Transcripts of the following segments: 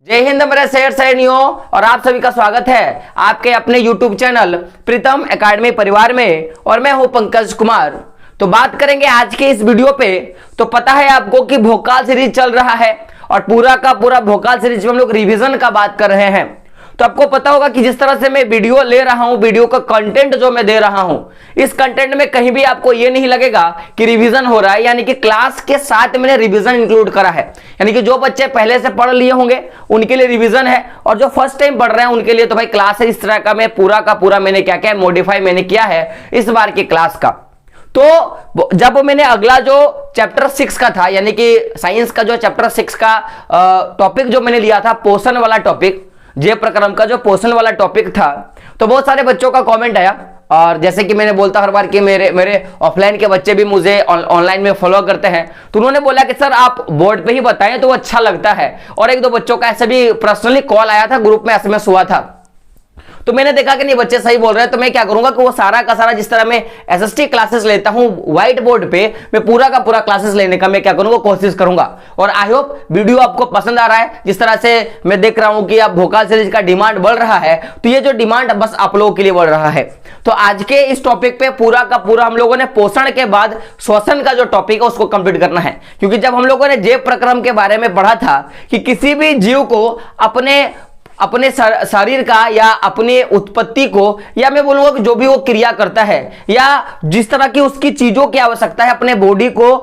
जय हिंद मेरे शेर सैनियों, और आप सभी का स्वागत है आपके अपने YouTube चैनल प्रीतम एकेडमी परिवार में। और मैं हूं पंकज कुमार। तो बात करेंगे आज के इस वीडियो पे। तो पता है आपको कि भोकाल सीरीज चल रहा है और पूरा का पूरा भोकाल सीरीज में हम लोग रिवीजन का बात कर रहे हैं। तो आपको पता होगा कि जिस तरह से मैं वीडियो ले रहा हूं, वीडियो का कंटेंट जो मैं दे रहा हूं, इस कंटेंट में कहीं भी आपको ये नहीं लगेगा कि रिवीजन हो रहा है, यानी कि क्लास के साथ मैंने रिवीजन इंक्लूड करा है। यानी कि जो बच्चे पहले से पढ़ लिए होंगे उनके लिए रिवीजन है, और जो फर्स्ट टाइम पढ़ रहे हैं उनके लिए तो भाई क्लास है। इस तरह का मैं पूरा का पूरा मैंने क्या क्या मॉडिफाई मैंने किया है इस बार की क्लास का। तो जब मैंने अगला जो चैप्टर 6 का था, यानी कि साइंस का जो चैप्टर 6 का टॉपिक जो मैंने लिया था, पोषण वाला टॉपिक, जे प्रक्रम का जो पोषण वाला टॉपिक था, तो बहुत सारे बच्चों का कमेंट आया। और जैसे कि मैंने बोलता हर बार कि मेरे ऑफलाइन के बच्चे भी मुझे ऑनलाइन में फॉलो करते हैं, तो उन्होंने बोला कि सर आप बोर्ड पे ही बताएं तो अच्छा लगता है। और एक दो बच्चों का ऐसे भी पर्सनली कॉल आया था, ग्रुप में एसएमएस हुआ था। तो मैंने देखा कि नहीं बच्चे सही बोल रहे हैं, तो मैं क्या करूंगा कि वो सारा का सारा जिस तरह मैं एसएसटी क्लासेस लेता हूं व्हाइट बोर्ड पे, मैं पूरा का पूरा क्लासेस लेने का मैं क्या करूंगा कोशिश करूंगा। और आई होप वीडियो आपको पसंद आ रहा है। जिस तरह से मैं देख रहा हूं कि अब भोकाल सीरीज का डिमांड बढ़ रहा है, तो ये जो डिमांड बस आप लोगों के लिए बढ़ रहा है। तो आज के इस टॉपिक पे पूरा का पूरा हम लोगों ने पोषण के बाद श्वसन का जो टॉपिक है उसको कंप्लीट करना है। क्योंकि जब हम लोगों ने जे प्रक्रम के बारे में पढ़ा था कि किसी भी जीव को अपने शरीर का या अपने उत्पत्ति को, या मैं बोलूंगा कि जो भी वो क्रिया करता है या जिस तरह की उसकी चीजों की आवश्यकता है अपने बॉडी को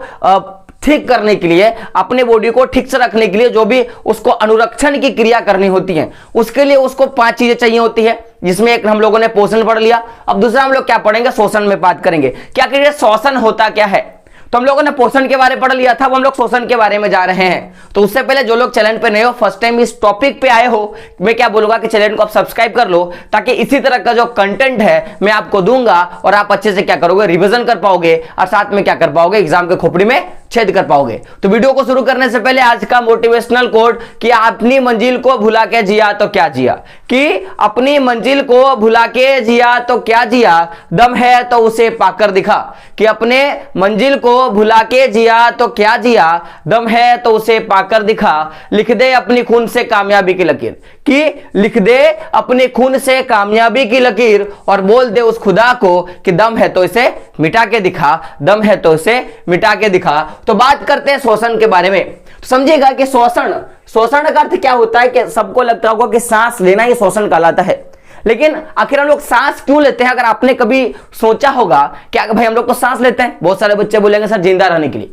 ठीक करने के लिए, अपने बॉडी को ठीक से रखने के लिए, जो भी उसको अनुरक्षण की क्रिया करनी होती है, उसके लिए उसको 5 चीजें चाहिए होती है। जिसमें एक हम लोगों ने पोषण पढ़ लिया। अब दूसरा हम लोग क्या पढ़ेंगे, श्वसन में बात करेंगे। क्या करिए श्वसन होता क्या है। तो हम लोगों ने पोषण के बारे में पढ़ लिया था, अब हम लोग श्वसन के बारे में जा रहे हैं। तो उससे पहले जो लोग चैनल पे नए हो, फर्स्ट टाइम इस टॉपिक पे आए हो, मैं क्या बोलूंगा कि चैनल को आप सब्सक्राइब कर लो, ताकि इसी तरह का जो कंटेंट है मैं आपको दूंगा और आप अच्छे से क्या करोगे, रिवीजन कर पाओगे, और साथ में क्या कर पाओगे, एग्जाम के खोपड़ी में छेद कर पाओगे। तो वीडियो को शुरू करने से पहले आज का मोटिवेशनल कोट कि अपनी मंजिल को भुला के जिया तो क्या जिया, कि अपनी मंजिल को भुला के जिया तो क्या जिया, दम है तो उसे पाकर दिखा। कि अपने मंजिल को भुला के जिया तो क्या जिया, दम है तो उसे पाकर दिखा। लिख दे अपनी खून से कामयाबी की लकीर, कि लिख दे अपने खून से कामयाबी की लकीर, और बोल दे उस खुदा को कि दम है तो इसे मिटा के दिखा, दम है तो इसे मिटा के दिखा। तो बात करते हैं श्वसन के बारे में। तो समझिएगा कि श्वसन का अर्थ क्या होता है, कि सबको लगता होगा कि सांस लेना ही श्वसन कहलाता है। लेकिन आखिर हम लोग सांस क्यों लेते हैं, अगर आपने कभी सोचा होगा क्या भाई हम लोग तो सांस लेते हैं, बहुत सारे बच्चे बोलेंगे सर जिंदा रहने के लिए।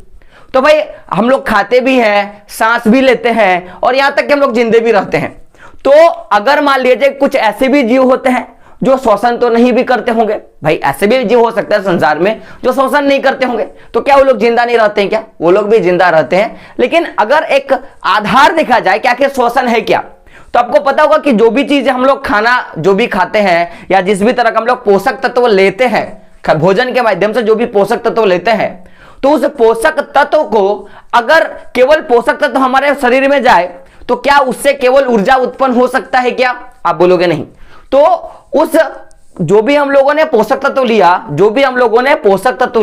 तो भाई हम लोग खाते भी हैं, सांस भी लेते हैं, और यहां तक कि हम लोग जिंदे भी रहते हैं। तो अगर मान लीजिए कुछ ऐसे भी जीव होते हैं जो श्वसन तो नहीं भी करते होंगे, भाई ऐसे भी जीव हो सकते हैं संसार में जो श्वसन नहीं करते होंगे, तो क्या वो लोग जिंदा नहीं रहते हैं क्या? वो लोग भी जिंदा रहते हैं। लेकिन अगर एक आधार देखा जाए कि आखिर श्वसन है क्या, तो आपको पता होगा कि जो भी चीजें हम लोग खाना जो भी खाते हैं, या जिस भी तरह का हम लोग पोषक तत्व लेते हैं भोजन के माध्यम से, जो भी पोषक तत्व लेते हैं, तो उस पोषक तत्व को अगर केवल पोषक तत्व हमारे शरीर में जाए तो क्या उससे केवल ऊर्जा उत्पन्न हो सकता है क्या? आप बोलोगे नहीं। तो उस जो भी हम लोगों ने पोषक तत्व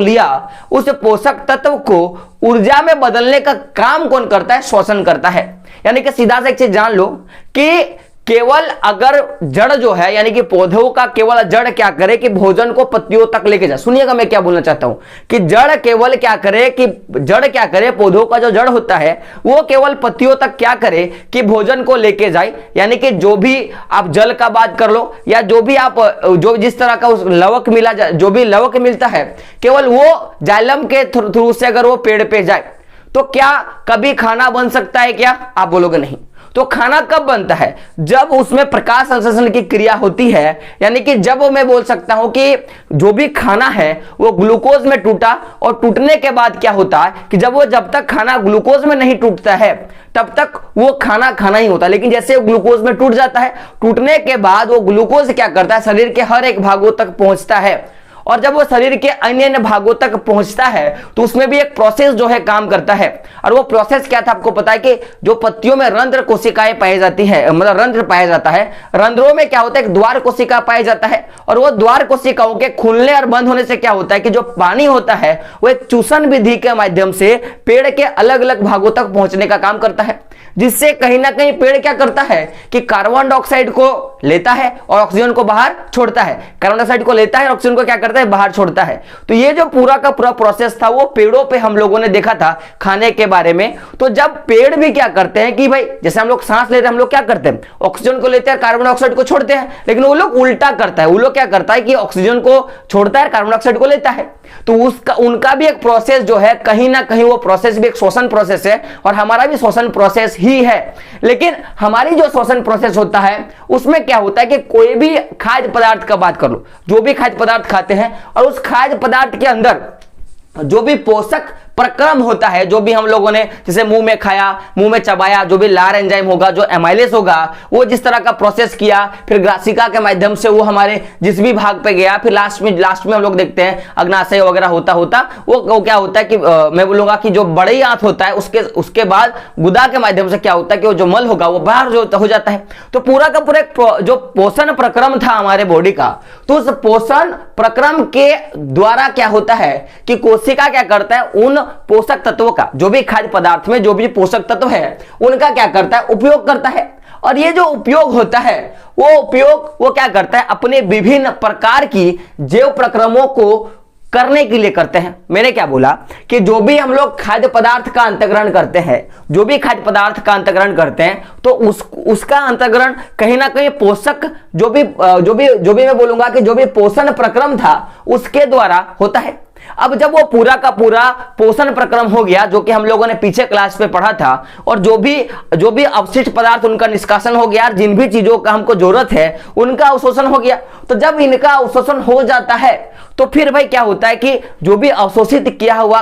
लिया, उस पोषक तत्व को ऊर्जा में बदलने का काम कौन करता है? श्वसन करता है। यानी कि सीधा सा एक चीज जान लो कि केवल अगर जड़ जो है, यानी कि पौधों का केवल जड़ क्या करे कि भोजन को पत्तियों तक लेके जाए। सुनिएगा मैं क्या बोलना चाहता हूं, कि जड़ केवल क्या करे, पौधों का जो जड़ होता है वो केवल पत्तियों तक क्या करे कि भोजन को लेके जाए। यानी कि जो भी आप जल का बात कर लो, या जो भी आप जो जिस तरह का उस लवक मिला, जो भी लवक मिलता है, केवल वो जाइलम के थ्रू से अगर वो पेड़ पे जाए, तो क्या कभी खाना बन सकता है क्या? आप बोलोगे नहीं। तो खाना कब बनता है? जब उसमें प्रकाश संश्लेषण की क्रिया होती है। यानी कि जब मैं बोल सकता हूं कि जो भी खाना है वो ग्लूकोज में टूटा, और टूटने के बाद क्या होता है कि जब तक खाना ग्लूकोज में नहीं टूटता है तब तक वो खाना ही होता है। लेकिन जैसे वो ग्लूकोज में टूट जाता है, टूटने के बाद वो ग्लूकोज क्या करता है, शरीर के हर एक भागों तक पहुंचता है, और जब वो शरीर के अन्य अन्य भागों तक पहुंचता है तो उसमें भी एक प्रोसेस जो है काम करता है। और वो प्रोसेस क्या था आपको पता है कि जो पत्तियों में रंध्र कोशिकाएं पाई जाती है, मतलब रंध्र पाया जाता है, रंध्रों में क्या होता है, एक द्वार कोशिका पाया जाता है, और वो द्वार कोशिकाओं के खुलने और बंद होने से क्या होता है कि जो पानी होता है वो एक चूसन विधि के माध्यम से पेड़ के अलग अलग भागों तक पहुंचने का काम करता है, जिससे कहीं ना कहीं पेड़ क्या करता है कि कार्बन डाइऑक्साइड को लेता है और ऑक्सीजन को बाहर छोड़ता है, कार्बन डाइऑक्साइड को लेता है और ऑक्सीजन को क्या करता है, बाहर छोड़ता है। तो ये जो पूरा का पूरा प्रोसेस था वो पेड़ों पे हम लोगों ने देखा था खाने के बारे में। तो जब पेड़ भी क्या करते हैं कि भाई जैसे हम लोग सांस लेते हैं, हम लोग क्या करते हैं, ऑक्सीजन को लेते हैं, कार्बन डाइऑक्साइड को छोड़ते हैं, लेकिन वो लोग उल्टा करता है, वो लोग क्या करता है कि ऑक्सीजन को छोड़ता है, कार्बन डाइऑक्साइड को लेता है। तो उसका उनका भी एक प्रोसेस जो है कहीं ना कहीं वो प्रोसेस भी एक श्वसन प्रोसेस है, और हमारा भी श्वसन प्रोसेस ही है। लेकिन हमारी जो श्वसन प्रोसेस होता है उसमें क्या होता है कि कोई भी खाद्य पदार्थ का बात कर लो, जो भी खाद्य पदार्थ खाते हैं और उस खाद्य पदार्थ के अंदर जो भी पोषक प्रक्रम होता है, जो भी हम लोगों ने जैसे मुंह में खाया, मुंह में चबाया, जो भी लार एंजाइम होगा, जो एमाइलेस होगा, वो जिस तरह का प्रोसेस किया, फिर ग्रासिका के माध्यम से वो हमारे जिस भी भाग पे गया, फिर लास्ट में हम लोग देखते हैं अग्नाशय वगैरह होता वो क्या होता है कि मैं बोलूंगा कि जो बड़ी आंत होता है उसके बाद गुदा के माध्यम से क्या होता है कि वो जो मल होगा वो बाहर हो जाता है। तो पूरा का पूरा जो पोषण प्रक्रम था हमारे बॉडी का, तो उस पोषण प्रक्रम के द्वारा क्या होता है कि कोशिका क्या करता है, उन पोषक तत्वों का, जो भी खाद्य पदार्थ में जो भी पोषक तत्व है उनका क्या करता है, उपयोग करता है। और ये जो उपयोग होता है वो उपयोग वो क्या करता है, अपने विभिन्न प्रकार की जैव प्रक्रमों को करने के लिए करते हैं। मैंने क्या बोला कि जो भी हम लोग खाद्य पदार्थ का अंतर्ग्रहण करते हैं, जो भी खाद्य पदार्थ का अंतर्ग्रहण करते हैं, तो उसका अंतर्ग्रहण कहीं ना कहीं पोषक जो भी मैं बोलूंगा कि जो भी पोषण प्रक्रम था उसके द्वारा होता है। अब जब वो पूरा का पूरा पोषण प्रक्रम हो गया, जो कि हम लोगों ने पीछे क्लास में पढ़ा था, और जो भी अवशिष्ट पदार्थ उनका निष्कासन हो गया, जिन भी चीजों का हमको जरूरत है उनका अवशोषण हो गया। तो जब इनका अवशोषण हो जाता है तो फिर भाई क्या होता है कि जो भी अवशोषित किया हुआ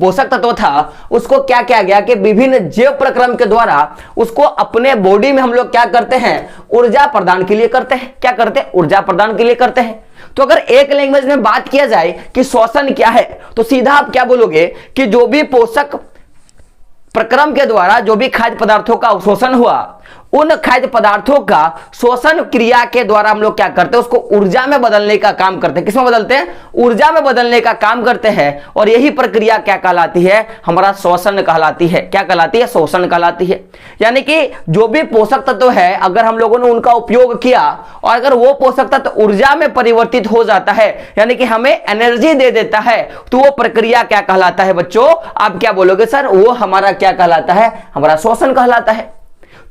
पोषक तत्व था उसको क्या किया गया कि विभिन्न जैव प्रक्रम के द्वारा उसको अपने बॉडी में हम लोग क्या करते हैं, ऊर्जा प्रदान के लिए करते हैं। क्या करते हैं, ऊर्जा प्रदान के लिए करते हैं। तो अगर एक लैंग्वेज में बात किया जाए कि श्वसन क्या है, तो सीधा आप क्या बोलोगे कि जो भी पोषक प्रक्रम के द्वारा जो भी खाद्य पदार्थों का अवशोषण हुआ, उन खाद्य पदार्थों का शोषण क्रिया के द्वारा हम लोग क्या करते हैं, उसको ऊर्जा में बदलने का काम करते हैं। किसमें बदलते हैं, ऊर्जा में बदलने का काम करते हैं। और यही प्रक्रिया क्या कहलाती है, हमारा शोषण कहलाती है। क्या कहलाती है, शोषण कहलाती है। यानी कि जो भी पोषक तत्व है, अगर हम लोगों ने उनका उपयोग किया और अगर वो पोषक तत्व ऊर्जा में परिवर्तित हो जाता है, यानी कि हमें एनर्जी दे देता है, तो वो प्रक्रिया क्या कहलाता है बच्चों, आप क्या बोलोगे सर, वो हमारा क्या कहलाता है, हमारा शोषण कहलाता है।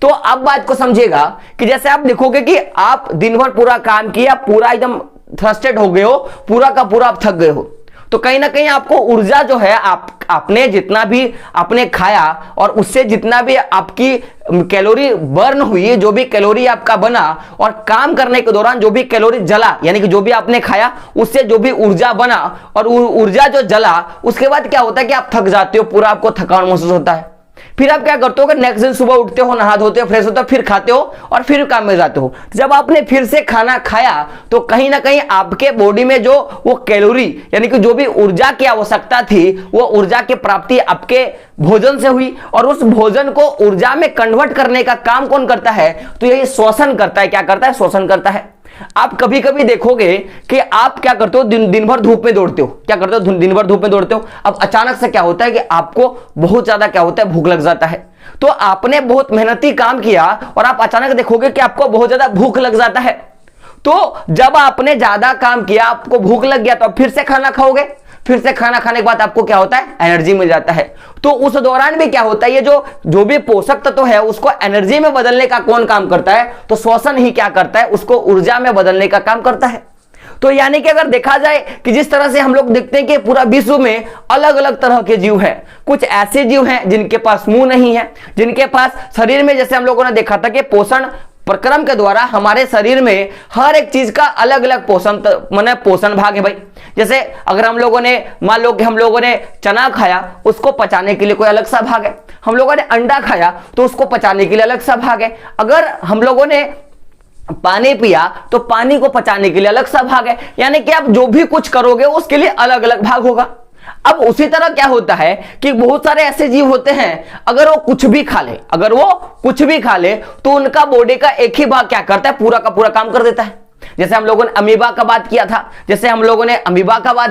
तो अब बात को समझिएगा कि जैसे आप देखोगे कि आप दिन भर पूरा काम किया, पूरा एकदम थ्रस्टेड हो गए हो, पूरा का पूरा आप थक गए हो, तो कहीं ना कहीं आपको ऊर्जा जो है आपने जितना भी आपने खाया और उससे जितना भी आपकी कैलोरी बर्न हुई, जो भी कैलोरी आपका बना और काम करने के दौरान जो भी कैलोरी जला, यानी कि जो भी आपने खाया उससे जो भी ऊर्जा बना और ऊर्जा जो जला, उसके बाद क्या होता है कि आप थक जाते हो, पूरा आपको थकान महसूस होता है। फिर आप क्या करते हो कि नेक्स्ट दिन सुबह उठते हो, नहा धोते हो, फ्रेश होते हो, फिर खाते हो और फिर काम में जाते हो। जब आपने फिर से खाना खाया तो कहीं ना कहीं आपके बॉडी में जो वो कैलोरी, यानी कि जो भी ऊर्जा की आवश्यकता थी, वो ऊर्जा की प्राप्ति आपके भोजन से हुई और उस भोजन को ऊर्जा में कन्वर्ट करने का काम कौन करता है, तो यही शोषण करता है। क्या करता है, शोषण करता है। आप कभी कभी देखोगे कि आप क्या करते हो, दिन भर धूप में दौड़ते हो। क्या करते हो, दिन भर धूप में दौड़ते हो। अब अचानक से क्या होता है कि आपको बहुत ज्यादा क्या होता है, भूख लग जाता है। तो आपने बहुत मेहनती काम किया और आप अचानक देखोगे कि आपको बहुत ज्यादा भूख लग जाता है। तो जब आपने ज्यादा काम किया, आपको भूख लग गया, तो आप फिर से खाना खाओगे। फिर से खाना खाने के बाद आपको क्या होता है, एनर्जी मिल जाता है। तो उस दौरान भी क्या होता है, ये जो भी पोषक तत्व है उसको एनर्जी में बदलने का कौन काम करता है, तो श्वसन ही क्या करता है, उसको ऊर्जा में बदलने का काम करता है। तो यानी कि अगर देखा जाए कि जिस तरह से हम लोग देखते हैं कि पूरा विश्व में अलग अलग तरह के जीव हैं। कुछ ऐसे जीव हैं जिनके पास मुंह नहीं है, जिनके पास शरीर में, जैसे हम लोगों ने देखा था कि पोषण प्रक्रम के द्वारा हमारे शरीर में हर एक चीज का अलग अलग पोषण भाग है भाई। जैसे अगर हम लोगों ने, मान लो कि हम लोगों ने चना खाया, उसको पचाने के लिए कोई अलग सा भाग है। हम लोगों ने अंडा खाया तो उसको पचाने के लिए अलग सा भाग है। अगर हम लोगों ने पानी पिया तो पानी को पचाने के लिए अलग सा भाग है, यानी कि आप जो भी कुछ करोगे उसके लिए अलग अलग भाग होगा। अब उसी तरह क्या होता है कि बहुत सारे ऐसे जीव होते हैं, अगर वो कुछ भी खा ले, अगर वो कुछ भी खा ले तो उनका बॉडी का एक ही भाग क्या करता है, पूरा का पूरा काम कर देता है। जैसे हम लोगों ने अमीबा का बात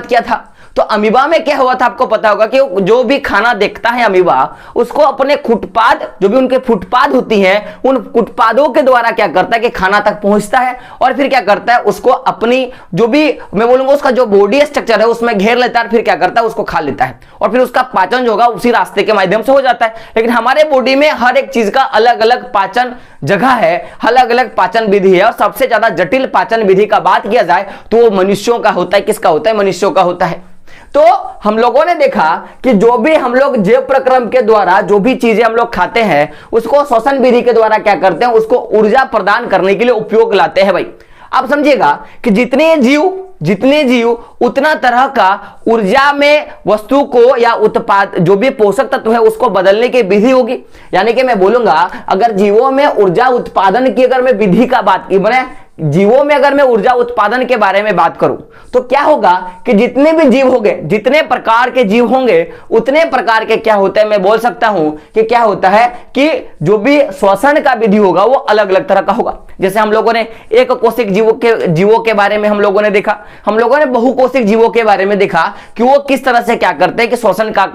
किया था, तो अमीबा में क्या हुआ था आपको पता होगा कि जो भी खाना देखता है अमीबा, उसको अपने फुटपाथ, जो भी उनके फुटपाथ होती हैं, उन फुटपाथों के द्वारा क्या करता है कि खाना तक पहुंचता है और फिर क्या करता है, उसको अपनी जो भी मैं बोलूंगा उसका जो बॉडी स्ट्रक्चर है उसमें घेर लेता है, फिर क्या करता है उसको खा लेता है और फिर उसका पाचन जो होगा उसी रास्ते के माध्यम से हो जाता है। लेकिन हमारे बॉडी में हर एक चीज का अलग अलग पाचन जगह है, अलग अलग पाचन विधि है, और सबसे ज्यादा जटिल पाचन विधि का बात किया जाए तो वो मनुष्यों का होता है। किसका होता है? मनुष्यों का होता है। तो हम लोगों ने देखा कि जो भी हम लोग जैव प्रक्रम के द्वारा जो भी चीजें हम लोग खाते हैं उसको श्वसन विधि के द्वारा क्या करते हैं, उसको ऊर्जा प्रदान करने के लिए उपयोग लाते हैं। भाई आप समझिएगा कि जितने जीव उतना तरह का ऊर्जा में वस्तु को या उत्पाद जो भी पोषक तत्व है उसको बदलने की विधि होगी। यानी कि मैं बोलूंगा अगर जीवों में ऊर्जा उत्पादन की अगर मैं विधि का बात की मैंने जीवों में अगर मैं ऊर्जा उत्पादन के बारे में बात करूं तो क्या होगा कि जितने भी जीव होंगे, जितने प्रकार के जीव होंगे उतने प्रकार के क्या होते हैं, मैं बोल सकता हूं कि क्या होता है कि जो भी श्वसन का विधि होगा वो अलग अलग तरह का होगा। जैसे हम लोगों ने एक कोशिक जीवों के बारे में हम लोगों ने देखा, हम लोगों ने बहुकोशिक जीवों के बारे में देखा कि वो किस तरह से क्या करते हैं कि श्वसन का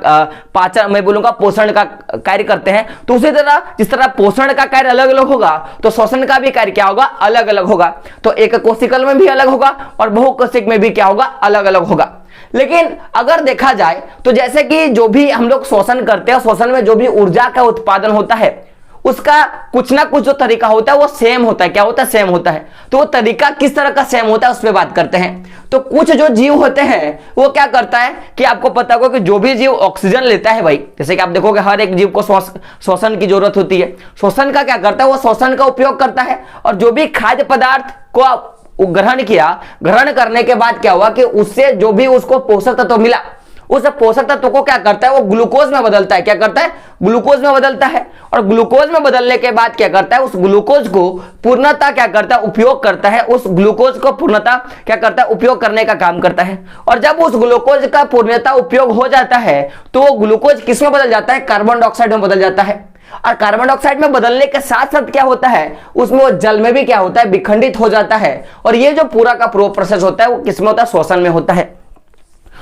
पाचन मैं बोलूंगा पोषण का कार्य करते हैं। तो उसी तरह जिस तरह पोषण का कार्य अलग अलग होगा तो श्वसन का भी कार्य क्या होगा, अलग अलग होगा। तो एक कोशिकल में भी अलग होगा और बहुकोशिक में भी क्या होगा, अलग अलग होगा। लेकिन अगर देखा जाए तो जैसे कि जो भी हम लोग श्वसन करते हैं, श्वसन में जो भी ऊर्जा का उत्पादन होता है उसका कुछ ना कुछ जो तरीका होता है वो सेम होता है। क्या होता है? सेम होता है। तो वो तरीका किस तरह का सेम होता है उस पर बात करते हैं। तो कुछ जो जीव होते हैं वो क्या करता है कि आपको पता होगा कि जो भी जीव ऑक्सीजन लेता है भाई, जैसे कि आप देखोगे हर एक जीव को श्वसन की जरूरत होती है। श्वसन का क्या करता है, वो श्वसन का उपयोग करता है और जो भी खाद्य पदार्थ को ग्रहण करने के बाद क्या हुआ कि उससे जो भी उसको पोषक तत्व मिला उस पोषक तत्व को क्या करता है, वो ग्लूकोज में बदलता है। क्या करता है? ग्लूकोज में बदलता है। और ग्लूकोज में बदलने के बाद क्या करता है, उस ग्लूकोज को पूर्णतः क्या करता है, उपयोग करता है। उस ग्लूकोज को पूर्णतः क्या करता है, उपयोग करने का काम करता है। और जब उस ग्लूकोज का पूर्णतः उपयोग हो जाता है तो वो ग्लूकोज किस में बदल जाता है, कार्बन डाइऑक्साइड में बदल जाता है। और कार्बन डाइऑक्साइड में बदलने के साथ साथ क्या होता है, उसमें वो जल में भी क्या होता है, विखंडित हो जाता है। और ये जो पूरा का पूरा प्रोसेस होता है वो किसमें होता है, श्वसन में होता है।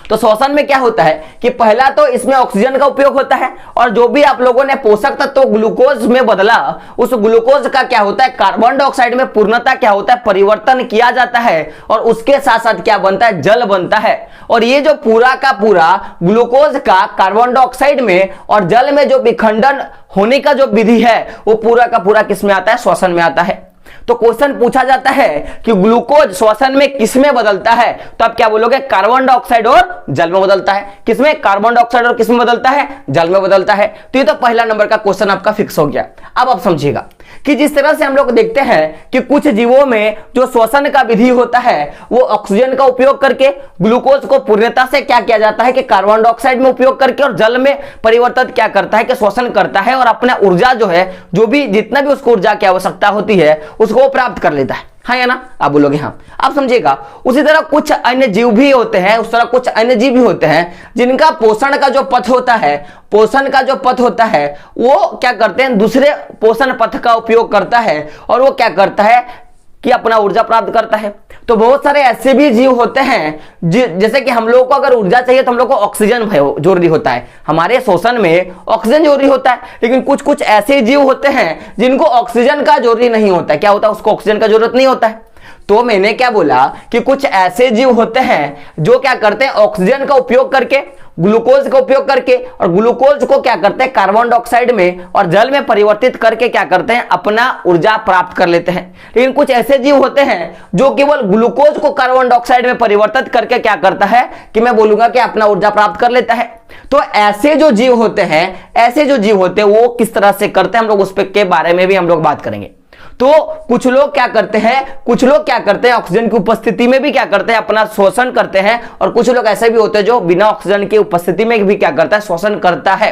तो श्वसन में क्या होता है कि पहला तो इसमें ऑक्सीजन का उपयोग होता है और जो भी आप लोगों ने पोषक तत्व ग्लूकोज में बदला उस ग्लूकोज का क्या होता है, कार्बन डाइऑक्साइड में पूर्णतः क्या होता है, परिवर्तन किया जाता है और उसके साथ साथ क्या बनता है, जल बनता है। और ये जो पूरा का पूरा ग्लूकोज का कार्बन डाइऑक्साइड में और जल में जो विखंडन होने का जो विधि है वो पूरा का पूरा किस में आता है, श्वसन में आता है। तो क्वेश्चन पूछा जाता है कि ग्लूकोज श्वसन में किसमें बदलता है, तो आप क्या बोलोगे, कार्बन डाइऑक्साइड और जल में बदलता है। किसमें? कार्बन डाइऑक्साइड और किसमें बदलता है, जल में बदलता है। तो ये तो पहला नंबर का क्वेश्चन आपका फिक्स हो गया। अब आप समझिएगा कि जिस तरह से हम लोग देखते हैं कि कुछ जीवों में जो श्वसन का विधि होता है वो ऑक्सीजन का उपयोग करके ग्लूकोज को पूर्णता से क्या किया जाता है कि कार्बन डाइऑक्साइड में उपयोग करके और जल में परिवर्तित क्या करता है कि श्वसन करता है और अपना ऊर्जा जो है, जो भी जितना भी उसको ऊर्जा की आवश्यकता होती है उसको प्राप्त कर लेता है। हाँ या ना? आप बोलोगे हाँ। आप समझिएगा उसी तरह कुछ अन्य जीव भी होते हैं, उस तरह कुछ अन्य जीव भी होते हैं जिनका पोषण का जो पथ होता है, पोषण का जो पथ होता है वो क्या करते हैं, दूसरे पोषण पथ का उपयोग करता है और वो क्या करता है कि अपना ऊर्जा प्राप्त करता है। तो बहुत सारे ऐसे भी जीव होते हैं जैसे कि हम लोगों को अगर ऊर्जा चाहिए तो हम लोग को ऑक्सीजन जरूरी होता है, हमारे श्वसन में ऑक्सीजन जरूरी होता है। लेकिन कुछ कुछ ऐसे जीव होते हैं जिनको ऑक्सीजन का जरूरी नहीं होता है। क्या होता है, उसको ऑक्सीजन का जरूरत नहीं होता है। तो मैंने क्या बोला कि कुछ ऐसे जीव होते हैं जो क्या करते हैं, ऑक्सीजन का उपयोग करके, ग्लूकोज का उपयोग करके और ग्लूकोज को क्या करते हैं, कार्बन डाइऑक्साइड में और जल में परिवर्तित करके क्या करते हैं, अपना ऊर्जा प्राप्त कर लेते हैं। लेकिन कुछ ऐसे जीव होते हैं जो केवल ग्लूकोज को कार्बन डाइऑक्साइड में परिवर्तित करके क्या करता है कि मैं बोलूंगा कि अपना ऊर्जा प्राप्त कर लेता है। तो ऐसे जो जीव होते हैं, ऐसे जो जीव होते हैं वो किस तरह से करते हैं, हम लोग उस के बारे में भी हम लोग बात करेंगे। तो कुछ लोग क्या करते हैं ऑक्सीजन की उपस्थिति में भी क्या करते हैं, अपना श्वसन करते हैं। और कुछ लोग ऐसे भी होते हैं जो बिना ऑक्सीजन की उपस्थिति में भी क्या करता है, श्वसन करता है।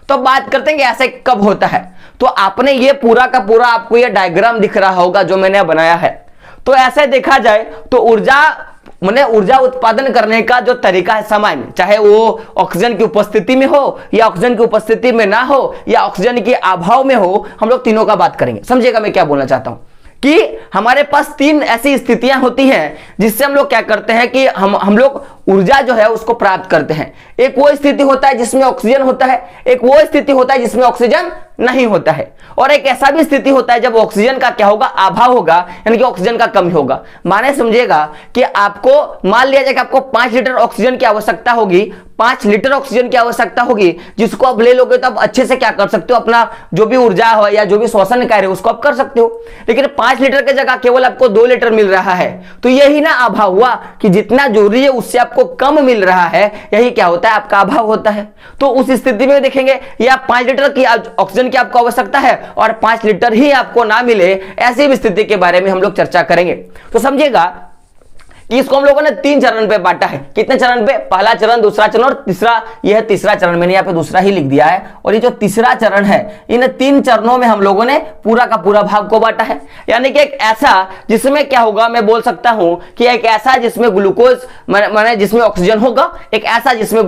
तो बात करते हैं कि ऐसे कब होता है। तो आपने ये पूरा का पूरा आपको ये डायग्राम दिख रहा होगा जो मैंने बनाया है। तो ऐसे देखा जाए तो ऊर्जा उत्पादन करने का जो तरीका है सामान्य, चाहे वो ऑक्सीजन की उपस्थिति में हो या ऑक्सीजन की उपस्थिति में ना हो या ऑक्सीजन के अभाव में हो, हम लोग तीनों का बात करेंगे। समझिएगा मैं क्या बोलना चाहता हूं कि हमारे पास तीन ऐसी स्थितियां होती हैं जिससे हम लोग क्या करते हैं कि हम लोग ऊर्जा जो है उसको प्राप्त करते हैं। एक वो स्थिति होता है जिसमें ऑक्सीजन होता है, एक वो स्थिति होता है जिसमें ऑक्सीजन नहीं होता है, और एक ऐसा भी स्थिति होता है जब ऑक्सीजन का क्या होगा, अभाव होगा, यानी कि ऑक्सीजन का कमी होगा। माने समझिएगा कि आपको मान लिया जाए कि आपको 5 लीटर ऑक्सीजन की आवश्यकता होगी, 5 लीटर ऑक्सीजन की आवश्यकता होगी, जिसको आप ले लोगे तो आप अच्छे से क्या कर सकते हो, अपना जो भी ऊर्जा हो या जो भी श्वसन कार्य है उसको आप कर सकते हो। लेकिन 5 लीटर की जगह केवल आपको 2 लीटर मिल रहा है, तो यही ना अभाव हुआ कि जितना जरूरी है उससे आपको कम मिल रहा है, यही क्या होता है, आपका अभाव होता है। तो उस स्थिति में देखेंगे या 5 लीटर की ऑक्सीजन की आपको आवश्यकता है और 5 लीटर ही आपको ना मिले, ऐसी भी स्थिति के बारे में हम लोग चर्चा करेंगे। तो समझिएगा कि इसको हम लोगों ने 3 चरण पे बांटा है। कितने चरण पे? पहला चरण, दूसरा चरण और तीसरा, यह है तीसरा चरण। मैंने यहाँ पे दूसरा ही लिख दिया है, और ये जो तीसरा चरण है, इन 3 चरणों में हम लोगों ने पूरा का पूरा भाग को बांटा है। यानी कि एक ऐसा जिसमें क्या होगा, मैं बोल सकता हूं कि एक ऐसा जिसमें ग्लूकोज माने जिसमें ऑक्सीजन होगा, एक ऐसा जिसमें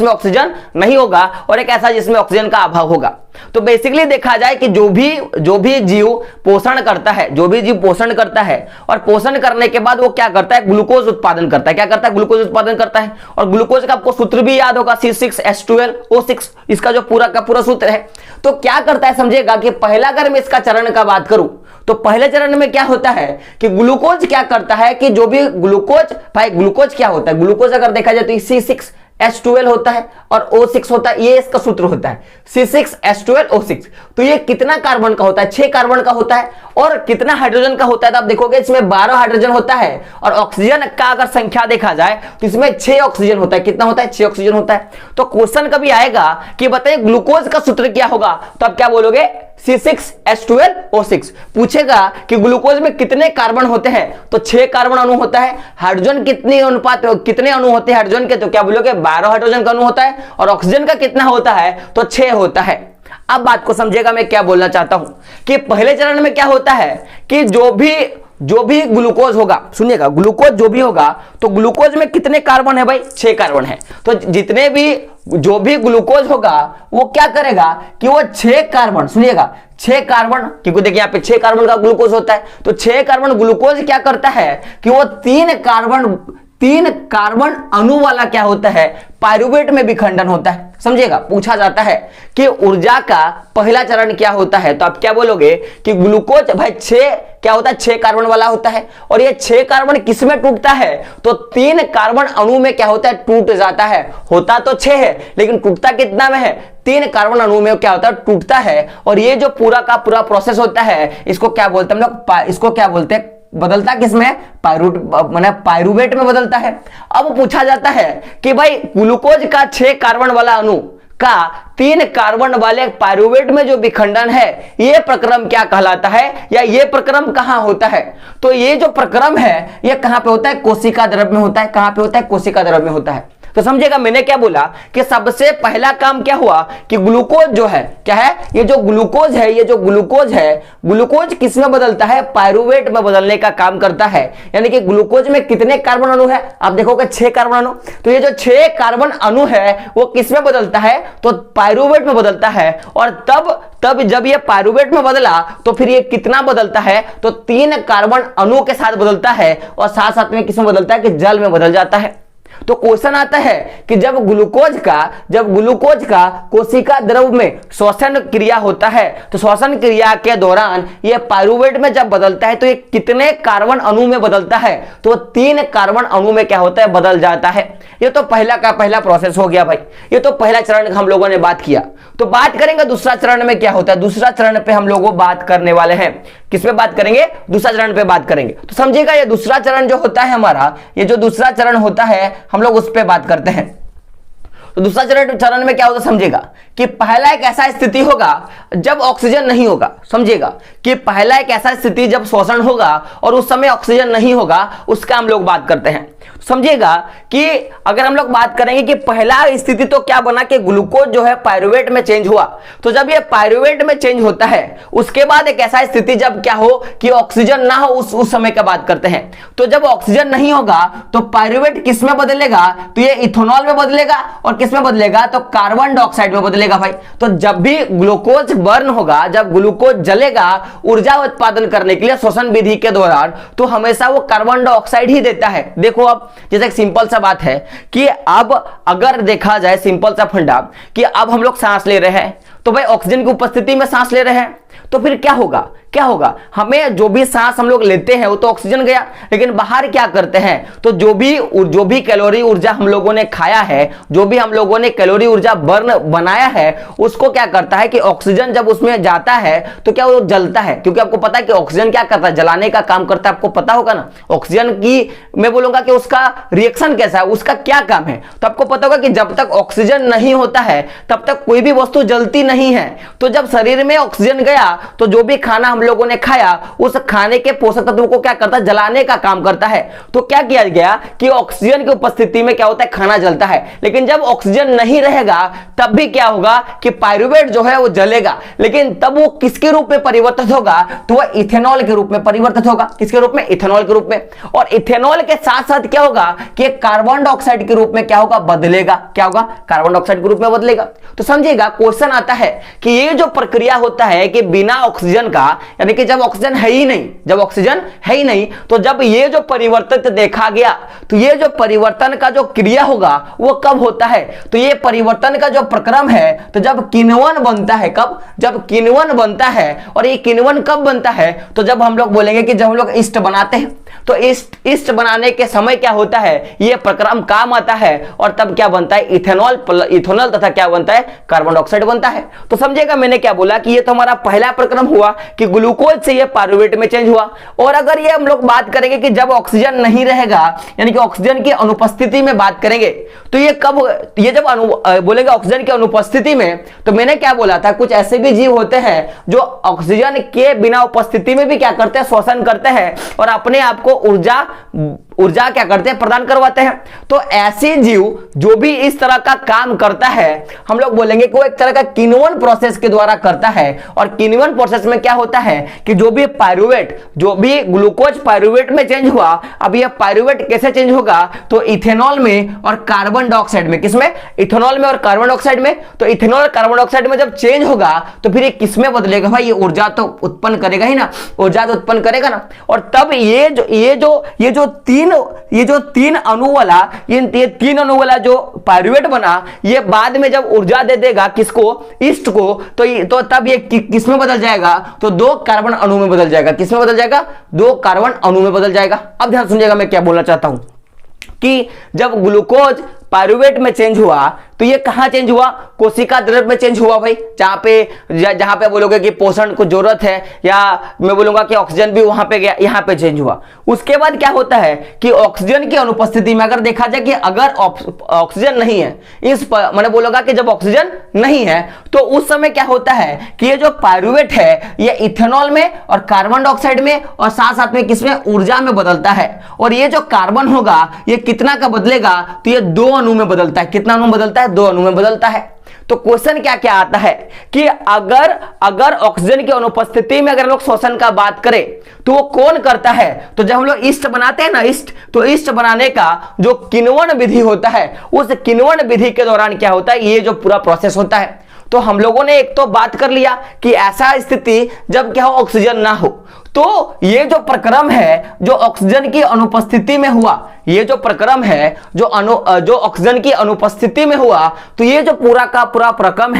ऑक्सीजन नहीं होगा, और एक ऐसा जिसमें ऑक्सीजन का अभाव होगा। तो बेसिकली देखा जाए कि जो भी जीव पोषण करता है, जो भी जीव पोषण करता है, और पोषण करने के बाद वो क्या करता है, ग्लूकोज उत्पादन करता है। क्या करता है? ग्लूकोज उत्पादन करता है। और ग्लूकोज का आपको सूत्र भी याद होगा, C6H12O6, इसका जो पूरा का पूरा सूत्र है। तो क्या करता है समझिएगा कि पहला अगर मैं इसका चरण का बात करूं तो पहले चरण में क्या होता है कि ग्लूकोज क्या करता है कि जो भी ग्लूकोज क्या होता है, ग्लूकोज अगर देखा जाए तो C6H12 होता है और O6 होता है, ये इसका सूत्र होता है C6H12O6। तो ये कितना कार्बन का होता है? 6 कार्बन का होता है। और कितना हाइड्रोजन का होता है? तो आप देखोगे इसमें 12 हाइड्रोजन होता है, और ऑक्सीजन का अगर संख्या देखा जाए तो इसमें 6 ऑक्सीजन होता है। कितना होता है? 6 ऑक्सीजन होता है। तो क्वेश्चन कभी आएगा कि बताइए ग्लूकोज का सूत्र क्या होगा, तो आप क्या बोलोगे? C6H12O6। पूछेगा कि ग्लूकोज में कितने कार्बन होते हैं, तो 6 कार्बन अणु होता है। हाइड्रोजन कितने अणु होते हैं हाइड्रोजन के, तो क्या बोलोगे? 12 हाइड्रोजन का अणु होता है। और ऑक्सीजन का कितना होता है, तो 6 होता है। अब बात को समझिएगा मैं क्या बोलना चाहता हूं कि पहले चरण में क्या होता है कि जो भी ग्लूकोज होगा, सुनिएगा, ग्लूकोज जो भी होगा, तो ग्लूकोज में कितने कार्बन है भाई? 6 कार्बन है। तो जो भी ग्लूकोज होगा वो क्या करेगा कि वो 6 कार्बन, सुनिएगा, 6 कार्बन, क्योंकि देखिए यहाँ पे 6 कार्बन का ग्लूकोज होता है, तो 6 कार्बन ग्लूकोज क्या करता है कि वो 3 कार्बन अणु वाला क्या होता है, पाइरुवेट में विखंडन होता है। समझिएगा, पूछा जाता है कि ऊर्जा का पहला चरण क्या होता है, तो आप क्या बोलोगे कि ग्लूकोज भाई 6 क्या होता है, 6 कार्बन वाला होता है। और ये 6 कार्बन किस में टूटता है, तो 3 कार्बन अणु में क्या होता है, टूट जाता है। होता तो 6 है लेकिन टूटता कितना में है, 3 कार्बन अणु में क्या होता है, टूटता है। और ये जो पूरा का पूरा प्रोसेस होता है, इसको क्या बोलते हैं हम लोग, इसको क्या बोलते हैं, बदलता किसमें, पाइरुवेट में बदलता है। अब पूछा जाता है कि भाई ग्लूकोज का 6 कार्बन वाला अणु का 3 कार्बन वाले पाइरुवेट में जो विखंडन है, ये प्रक्रम क्या कहलाता है, या ये प्रक्रम कहां होता है, तो ये जो प्रक्रम है ये कहां पे होता है, कोशिका द्रव्य में होता है। कहां पे होता है, कोशिका द्रव्य में होता है। तो समझिएगा मैंने क्या बोला कि सबसे पहला काम क्या हुआ कि ग्लूकोज जो है, क्या है, ये जो ग्लूकोज है, ग्लूकोज किस में बदलता है, पाइरुवेट में बदलने का काम करता है। यानी कि ग्लूकोज में कितने कार्बन अणु है, आप देखोगे 6 कार्बन अणु। तो ये जो 6 कार्बन अणु है वो किस में बदलता है, तो पाइरुवेट में बदलता है। और तब जब ये पाइरुवेट में बदला तो फिर ये कितना बदलता है, तो 3 कार्बन अणु के साथ बदलता है, और साथ साथ में किसमें बदलता है, कि जल में बदल जाता है। तो क्वेश्चन आता है कि जब ग्लूकोज का कोशिका द्रव में श्वसन क्रिया होता है, तो श्वसन क्रिया के दौरान ये पाइरुवेट में जब बदलता है तो ये कितने कार्बन अणु में बदलता है, तो 3 कार्बन अणु में क्या होता है, बदल जाता है। ये तो पहला का पहला प्रोसेस हो गया भाई, ये तो पहला चरण हम लोगों ने बात किया। तो बात करेंगे दूसरा चरण में क्या होता है। दूसरा चरण पे हम लोग बात करने वाले हैं, किस पे बात करेंगे, दूसरा चरण पे बात करेंगे। तो समझिएगा ये दूसरा चरण जो होता है हमारा, ये जो दूसरा चरण होता है हम लोग उस पे बात करते हैं। तो दूसरा चरण में क्या होता है, समझिएगा कि पहला एक ऐसा स्थिति होगा जब ऑक्सीजन नहीं होगा। समझिएगा कि पहला एक ऐसा स्थिति जब श्वसन होगा और उस समय ऑक्सीजन नहीं होगा, उसका हम लोग बात करते हैं। समझिएगा कि अगर हम लोग बात करेंगे कि पहला स्थिति तो क्या बना कि ग्लूकोज जो है पायरुवेट में चेंज हुआ, तो जब ये पायरुवेट में चेंज होता है उसके बाद एक ऐसा स्थिति जब क्या हो कि ऑक्सीजन ना हो, उस समय का बात करते हैं। तो जब ऑक्सीजन नहीं होगा तो पायरुवेट किस में बदलेगा, तो ये इथेनॉल में बदलेगा, और किस में बदलेगा, तो कार्बन डाइऑक्साइड में बदलेगा भाई। तो जब भी ग्लूकोज बर्न होगा, जब ग्लूकोज जलेगा ऊर्जा उत्पादन करने के लिए श्वसन विधि के दौरान, तो हमेशा वो कार्बन डाइऑक्साइड ही देता है। देखो अब जैसे एक सिंपल सा बात है कि अब अगर देखा जाए सिंपल सा फंडा कि अब हम लोग सांस ले रहे हैं, तो भाई ऑक्सीजन की उपस्थिति में सांस ले रहे हैं, तो फिर क्या होगा, क्या होगा, हमें जो भी सांस हम लोग लेते हैं वो तो ऑक्सीजन गया, लेकिन बाहर क्या करते हैं, तो जो भी कैलोरी ऊर्जा हम लोगों ने खाया है, जो भी हम लोगों ने कैलोरी ऊर्जा बर्न बनाया है, उसको क्या करता है कि ऑक्सीजन जब उसमें जाता है तो क्या वो जलता है, क्योंकि आपको पता है कि ऑक्सीजन क्या करता है, जलाने का काम करता है, आपको पता होगा ना। ऑक्सीजन की मैं बोलूंगा कि उसका रिएक्शन कैसा है, उसका क्या काम है, तो आपको पता होगा कि जब तक ऑक्सीजन नहीं होता है तब तक कोई भी वस्तु जलती नहीं है। तो जब शरीर में ऑक्सीजन गया तो जो भी खाना हम लोगों ने खाया उस खाने के पोषक तत्वों को क्या करता है, जलाने का काम करता है। तो क्या किया गया कि ऑक्सीजन की उपस्थिति में क्या होता है, खाना जलता है, लेकिन जब ऑक्सीजन नहीं रहेगा तब भी क्या होगा कि पायरुवेट जो है वो जलेगा, लेकिन तब वो किसके रूप में परिवर्तित होगा, तो वह इथेनॉल के रूप में परिवर्तित होगा। किसके रूप में, इथेनॉल के रूप में। और इथेनॉल के साथ साथ क्या होगा कि कार्बन डाइऑक्साइड के रूप में क्या होगा, बदलेगा। क्या होगा, कार्बन डाइऑक्साइड के रूप में बदलेगा। तो समझिएगा क्वेश्चन आता है कि ये जो प्रक्रिया होता है कि बिना ऑक्सीजन का, यानी कि जब ऑक्सीजन है ही नहीं, जब ऑक्सीजन है ही नहीं, तो जब ये जो परिवर्तन देखा गया, तो ये जो परिवर्तन का जो क्रिया होगा वो कब होता है, तो ये परिवर्तन का जो प्रक्रम है, तो जब किण्वन बनता है, कब, जब किण्वन बनता है। और ये किण्वन कब बनता है, तो जब हम लोग बोलेंगे कि जब हम लोग ईस्ट बनाते हैं, तो ईस्ट बनाने के समय क्या होता है, ये प्रक्रम काम आता है, और तब क्या बनता है, इथेनॉल तथा क्या बनता है, कार्बन डाइऑक्साइड बनता है। तो समझिएगा मैंने क्या बोला कि ये तो हमारा पहला प्रक्रम हुआ कि ग्लूकोज से ये पायरुवेट में चेंज हुआ। और अगर ये हम लोग बात करेंगे कि जब ऑक्सीजन नहीं रहेगा, यानी कि ऑक्सीजन की अनुपस्थिति में बात करेंगे, तो ये कब, ये जब बोलेंगे ऑक्सीजन की अनुपस्थिति में, तो मैंने क्या बोला था, कुछ ऐसे भी जीव होते हैं जो ऑक्सीजन के बिना उपस्थिति में भी क्या करते हैं, श्वसन करते हैं और अपने आप को ऊर्जा क्या करते हैं, प्रदान करवाते हैं। तो ऐसे जीव जो भी इस तरह का काम करता है, हम लोग बोलेंगे कि वो एक तरह का किण्वन प्रोसेस के द्वारा करता है। और किण्वन प्रोसेस में क्या होता है कि जो भी पायरुवेट, जो भी ग्लूकोज पायरुवेट में चेंज हुआ, अब ये पायरुवेट कैसे चेंज होगा, तो इथेनॉल में और कार्बन डाइऑक्साइड में। किसमें, इथेनॉल में और कार्बन डाइऑक्साइड में। तो इथेनॉल और कार्बन डाइऑक्साइड में जब चेंज होगा तो फिर ये किसमें बदलेगा भाई, ये ऊर्जा तो उत्पन्न करेगा ही ना, ऊर्जा तो उत्पन्न करेगा ना। और तब ये जो तीन अणु वाला, ये तीन अणु वाला जो पायरुवेट बना, ये बाद में जब ऊर्जा दे देगा किसको, ईस्ट को, तो तब ये किसमें बदल जाएगा, तो दो कार्बन अणु में बदल जाएगा। किसमें बदल जाएगा, दो कार्बन अणु में बदल जाएगा। अब ध्यान सुनिएगा मैं क्या बोलना चाहता हूं कि जब ग्लूकोज पायरुवेट में चेंज हुआ तो ये कहां चेंज हुआ, कोशिका द्रव्य में चेंज हुआ भाई, जहां पे बोलोगे कि पोषण को जरूरत है, या मैं बोलूंगा कि ऑक्सीजन भी वहां पे गया, यहां पे चेंज हुआ। उसके बाद क्या होता है कि ऑक्सीजन की अनुपस्थिति में अगर देखा जाए कि अगर ऑक्सीजन नहीं है, मैंने बोलूंगा कि जब ऑक्सीजन नहीं है तो उस समय क्या होता है कि ये जो पायरुवेट है ये इथेनॉल में और कार्बन डाइऑक्साइड में और साथ साथ में किसमें, ऊर्जा में बदलता है। और ये जो कार्बन होगा ये कितना का बदलेगा, तो ये दो अणु में बदलता है। कितना अणु में बदलता है, दो अणु में बदलता है। तो क्वेश्चन क्या क्या आता है कि अगर ऑक्सीजन की अनुपस्थिति में अगर लोग श्वसन का बात करें तो वो कौन करता है, तो जब हम लोग ईस्ट बनाते हैं ना, तो ईस्ट बनाने का जो किण्वन विधि होता है, उस किण्वन विधि के दौरान क्या होता है, ये जो पूरा प्रोसेस होता है। तो हम लोगों ने एक तो बात कर लिया कि ऐसा स्थिति जब क्या हो, ऑक्सीजन ना हो, तो ये जो प्रक्रम है जो ऑक्सीजन की अनुपस्थिति में हुआ, ये जो प्रक्रम है जो ऑक्सीजन की अनुपस्थिति में हुआ, तो ये जो पूरा का पूरा प्रक्रम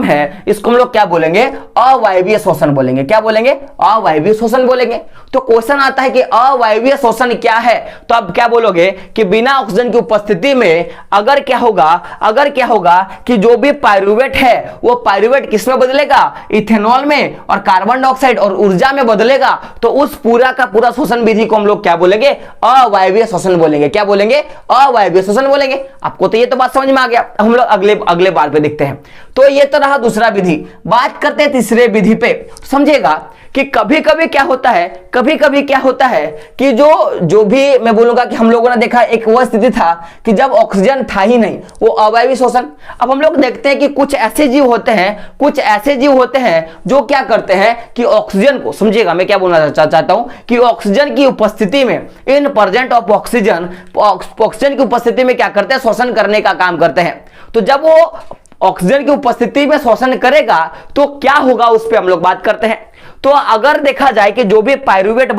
है इसको हम लोग क्या बोलेंगे, अवायवीय श्वसन बोलेंगे। क्या बोलेंगे, अवायवीय श्वसन बोलेंगे। तो क्वेश्चन आता है कि अवायवीय श्वसन क्या है, तो अब क्या बोलोगे कि बिना ऑक्सीजन की उपस्थिति में अगर क्या होगा कि जो भी पायरुवेट है वो पायरुवेट किसमें बदलेगा, इथेनॉल में और कार्बन डाइऑक्साइड और ऊर्जा में बदलेगा। तो उस पूरा का पूरा श्वसन विधि को हम लोग क्या बोलेंगे, अवायवीय श्वसन बोलेंगे। क्या बोलेंगे, अवायवीय श्वसन बोलेंगे। आपको तो ये तो बात समझ में आ गया। हम लोग अगले बार पे देखते हैं। तो ये तो रहा दूसरा विधि। बात करते हैं तीसरे विधि पे। समझिएगा कि कभी कभी क्या होता है, कभी कभी क्या होता है कि जो भी मैं बोलूंगा कि हम लोगों ने देखा एक वह स्थिति था कि जब ऑक्सीजन था ही नहीं, वो अवायवीय श्वसन। अब हम लोग देखते हैं कि कुछ ऐसे जीव होते हैं, कुछ ऐसे जीव होते हैं जो क्या करते हैं कि ऑक्सीजन को, समझिएगा मैं क्या बोलना चाहता हूं, कि ऑक्सीजन की उपस्थिति में, in present of oxygen, oxygen की उपस्थिति में क्या करते हैं, श्वसन करने का काम करते हैं। तो जब वो ऑक्सीजन की उपस्थिति में श्वसन करेगा तो क्या होगा, उस पर हम लोग बात करते हैं। तो अगर देखा जाए कि जो भी पायरुवेट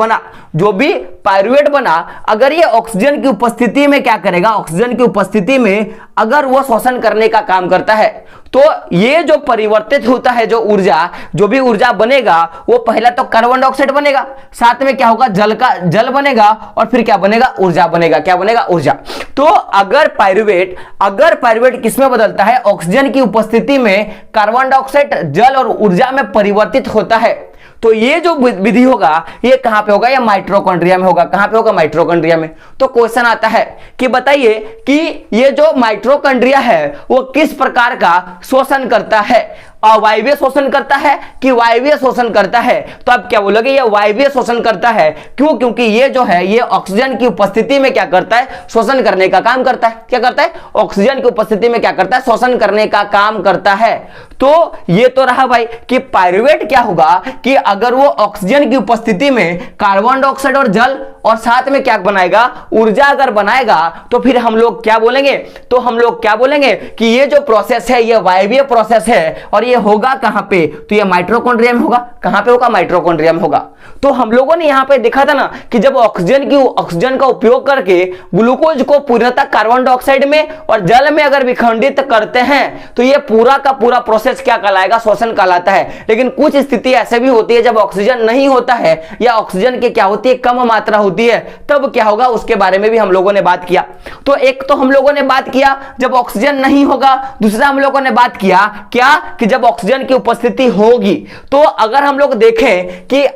बना, अगर ये ऑक्सीजन की उपस्थिति में क्या करेगा, ऑक्सीजन की उपस्थिति में अगर वो श्वसन करने का काम करता है, तो ये जो परिवर्तित होता है, जो भी ऊर्जा बनेगा, वो पहला तो कार्बन डाइऑक्साइड बनेगा, साथ में क्या होगा, जल बनेगा, और फिर क्या बनेगा, ऊर्जा बनेगा। क्या बनेगा, ऊर्जा। तो अगर पायरुवेट किसमें बदलता है, ऑक्सीजन की उपस्थिति में कार्बन डाइऑक्साइड, जल और ऊर्जा में परिवर्तित होता है, तो ये जो विधि होगा ये कहां पे होगा, ये माइटोकॉन्ड्रिया में होगा। कहां पे होगा, माइटोकॉन्ड्रिया में। तो क्वेश्चन आता है कि बताइए कि ये जो माइटोकॉन्ड्रिया है वो किस प्रकार का शोषण करता है, अवायवीय शोषण करता है कि वायवीय शोषण करता है। तो आप क्या बोलोगे, ये वायवीय शोषण करता है। क्यों? क्योंकि ये जो है ये ऑक्सीजन की उपस्थिति में क्या करता है, शोषण करने का काम करता है। क्या करता है, ऑक्सीजन की उपस्थिति में क्या करता है, शोषण करने का काम करता है। तो ये तो रहा भाई कि पायरुवेट क्या होगा कि अगर वो ऑक्सीजन की उपस्थिति में कार्बन डाइऑक्साइड और जल और साथ में क्या बनाएगा, ऊर्जा अगर बनाएगा, तो फिर हम लोग क्या बोलेंगे, तो हम लोग क्या बोलेंगे कि ये जो प्रोसेस है ये वायवीय प्रोसेस है। और ये होगा कहां पे, तो ये माइटोकॉन्ड्रिया में होगा। कहां पे होगा, माइटोकॉन्ड्रिया में होगा। तो हम लोगों ने यहां पे देखा था ना कि जब ऑक्सीजन का उपयोग करके ग्लूकोज को पूर्णतः कार्बन डाइऑक्साइड में और जल में अगर विखंडित करते हैं तो ये पूरा का पूरा प्रोसेस क्या कहलाएगा, श्वसन कहलाता है। लेकिन कुछ स्थिति ऐसे भी होती है जब ऑक्सीजन नहीं होता है या ऑक्सीजन की क्या होती है, कम मात्रा होती है, तब क्या होगा उसके बारे में भी हम लोगों ने बात किया। तो एक तो हम लोगों ने बात किया जब ऑक्सीजन नहीं होगा, दूसरा हम लोगों ने बात किया क्या कि जब ऑक्सीजन की उपस्थिति होगी। तो अगर हम लोग देखें कि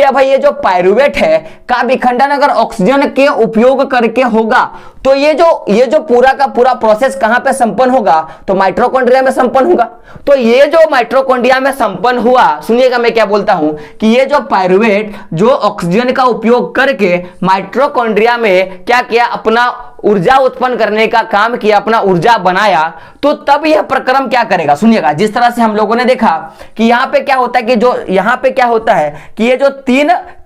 भाई ये जो पायरुवेट है का विखंडन अगर ऑक्सीजन के उपयोग करके होगा तो ये जो पूरा का पूरा प्रोसेस कहां पे संपन्न होगा, तो माइटोकॉन्ड्रिया में संपन्न होगा। तो ये जो माइटोकॉन्ड्रिया में संपन्न हुआ, सुनिएगा मैं क्या बोलता हूं कि ये जो पायरुवेट जो ऑक्सीजन का उपयोग करके माइटोकॉन्ड्रिया में क्या किया, अपना ऊर्जा उत्पन्न करने का काम किया, अपना ऊर्जा बनाया, तो तब यह प्रक्रम क्या करेगा, सुनिएगा। जिस तरह से हम लोगों ने देखा कि यहां पे क्या होता है कि जो यहां पे क्या होता है कि ये जो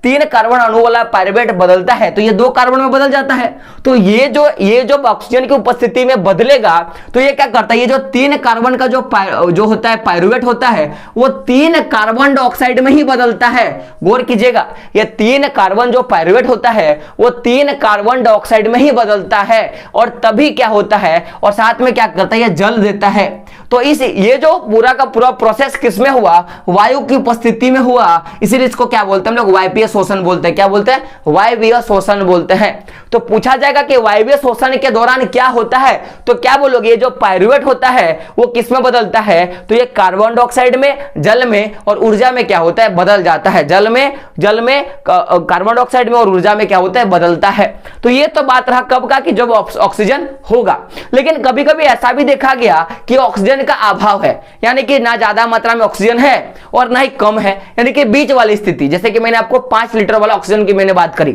तीन कार्बन अणु वाला पायरुवेट बदलता है तो ये 2 कार्बन में बदल जाता है। तो ये जो ऑक्सीजन की उपस्थिति में बदलेगा तो ये क्या करता है, ये जो 3 कार्बन का जो होता है पायरुवेट होता है वो 3 कार्बन डाइऑक्साइड में ही बदलता है। गौर कीजिएगा, ये 3 कार्बन जो पायरुवेट होता है वो 3 कार्बन डाइऑक्साइड में ही बदलता है और तभी क्या होता है, और साथ में क्या करता है, ये जल देता है। तो ये जो पूरा का पूरा प्रोसेस किसमें हुआ, वायु की उपस्थिति में हुआ, इसीलिए इसको क्या बोलते हैं हम लोग, वायवीय शोषण बोलते हैं। क्या बोलते हैं, वायवीय शोषण बोलते हैं। तो पूछा जाएगा कि वायवीय शोषण के दौरान क्या होता है, तो क्या बोलोगे, ये जो पायरुवेट होता है वो किसमें बदलता है, तो ये कार्बन डाइऑक्साइड में, जल में और ऊर्जा में क्या होता है, बदल जाता है। जल में कार्बन डाइऑक्साइड में और ऊर्जा में क्या होता है, बदलता है। तो ये तो बात रहा कब का, कि जब ऑक्सीजन होगा। लेकिन कभी कभी ऐसा भी देखा गया कि ऑक्सीजन का अभाव है, यानी कि ना ज्यादा मात्रा में ऑक्सीजन है और ना ही कम है, यानी कि बीच वाली स्थिति। जैसे कि मैंने आपको 5 लीटर वाला ऑक्सीजन की मैंने बात करी,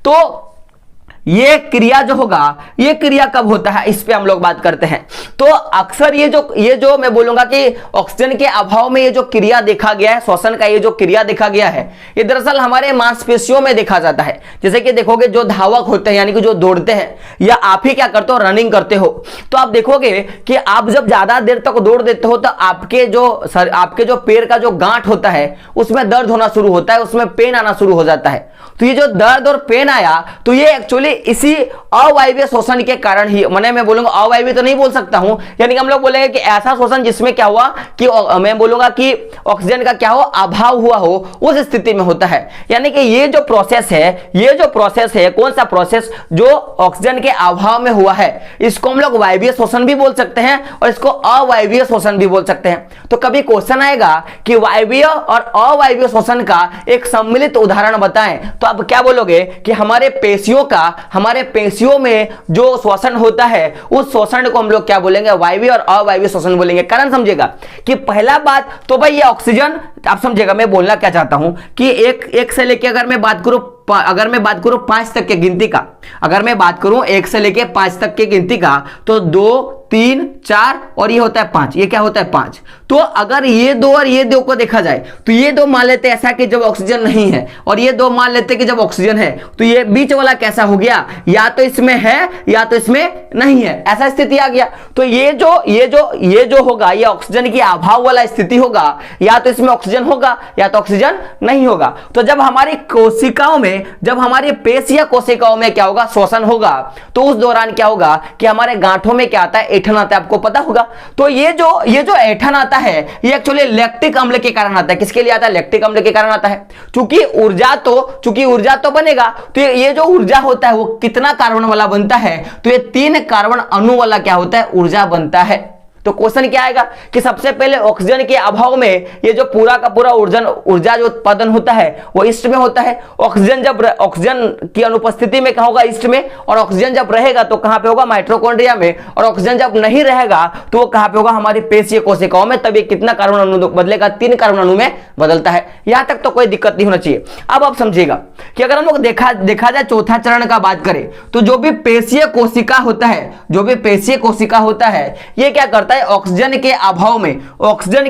तो ये क्रिया जो होगा, ये क्रिया कब होता है, इस पे हम लोग बात करते हैं। तो अक्सर ये जो मैं बोलूंगा कि ऑक्सीजन के अभाव में ये जो क्रिया देखा गया है, श्वसन का ये जो क्रिया देखा गया है, ये दरअसल हमारे मांसपेशियों में देखा जाता है। जैसे कि देखोगे जो धावक होते हैं, यानी कि जो दौड़ते हैं, या आप ही क्या करते हो, रनिंग करते हो, तो आप देखोगे कि आप जब ज्यादा देर तक दौड़ देते हो तो आपके जो पैर का जो गांठ होता है उसमें दर्द होना शुरू होता है, उसमें पेन आना शुरू हो जाता है। तो ये जो दर्द और पेन आया, तो ये एक्चुअली इसी अवायवीय शोषण के कारण ही, मैं बोलूंगा अवायवीय तो नहीं बोल सकता हूं, यानी कि हम लोग बोलेंगे कि ऐसा शोषण जिसमें क्या हुआ कि मैं बोलूंगा कि ऑक्सीजन का क्या हो, अभाव हुआ हो, उस स्थिति में होता है। यानी कि ये जो प्रोसेस है, कौन सा प्रोसेस, जो ऑक्सीजन के अभाव में हुआ है, इसको हम लोग वायवीय शोषण भी बोल सकते हैं और इसको अवायवीय शोषण भी बोल सकते हैं। तो कभी क्वेश्चन आएगा कि वायवीय और अवायवीय शोषण का एक सम्मिलित उदाहरण बताएं, तो आप क्या बोलोगे कि हमारे पेशियों का हमारे पेशियों में जो श्वसन होता है उस श्वसन को हम लोग क्या बोलेंगे, वायवीय और अवायवीय श्वसन बोलेंगे। कारण समझेगा कि पहला बात तो भाई ये ऑक्सीजन, आप समझेगा मैं बोलना क्या चाहता हूं कि एक से लेके अगर मैं बात करूं 5 तक के गिनती का, अगर मैं बात करूं 1 से लेके 5 तक के गिनती का, तो 2 3 4 और ये होता है 5, ये क्या होता है 5। तो अगर ये 2 और ये 2 को देखा जाए तो ये 2 मान लेते हैं ऐसा कि जब ऑक्सीजन नहीं है, और ये 2 मान लेते हैं कि जब ऑक्सीजन है, तो ये बीच वाला कैसा हो गया, या तो इसमें है या तो इसमें नहीं है, ऐसा स्थिति आ गया। तो ये जो होगा ये ऑक्सीजन की अभाव वाला स्थिति होगा, या तो इसमें ऑक्सीजन होगा या तो ऑक्सीजन नहीं होगा। तो जब हमारी कोशिकाओं में, जब हमारी पेशिया कोशिकाओं में क्या होगा, श्वसन होगा, तो उस दौरान क्या होगा कि हमारे गांठों में क्या आता है, ऐंठन आता है, आपको पता होगा। तो ये जो ऐंठन आता है ये एक्चुअली लैक्टिक अम्ल के कारण आता है। किसके लिए आता है, लैक्टिक अम्ल के कारण आता है। चूंकि ऊर्जा तो बनेगा, तो ये जो ऊर्जा होता है वो कितना कार्बन वाला बनता है, तो ये 3 कार्बन अणु वाला क्या होता है, ऊर्जा बनता है। तो क्वेश्चन क्या आएगा कि सबसे पहले ऑक्सीजन के अभाव में ये जो पूरा का पूरा ऊर्जा जो उत्पादन होता है वो ईस्ट में होता है। ऑक्सीजन की अनुपस्थिति में कहाँ होगा, ईस्ट में, और ऑक्सीजन जब रहेगा तो कहां पे होगा, माइटोकॉन्ड्रिया में, और ऑक्सीजन जब नहीं रहेगा तो वो कहां पे होगा, हमारी पेशीय कोशिकाओं में। तब ये कितना कार्बन अणु बदलेगा, 3 कार्बन अणु में बदलता है। यहां तक तो कोई दिक्कत नहीं होना चाहिए। अब आप समझिएगा कि अगर हम लोग देखा जाए चौथा चरण का बात करें, तो जो भी पेशीय कोशिका होता है, ये क्या करता है, ऑक्सीजन के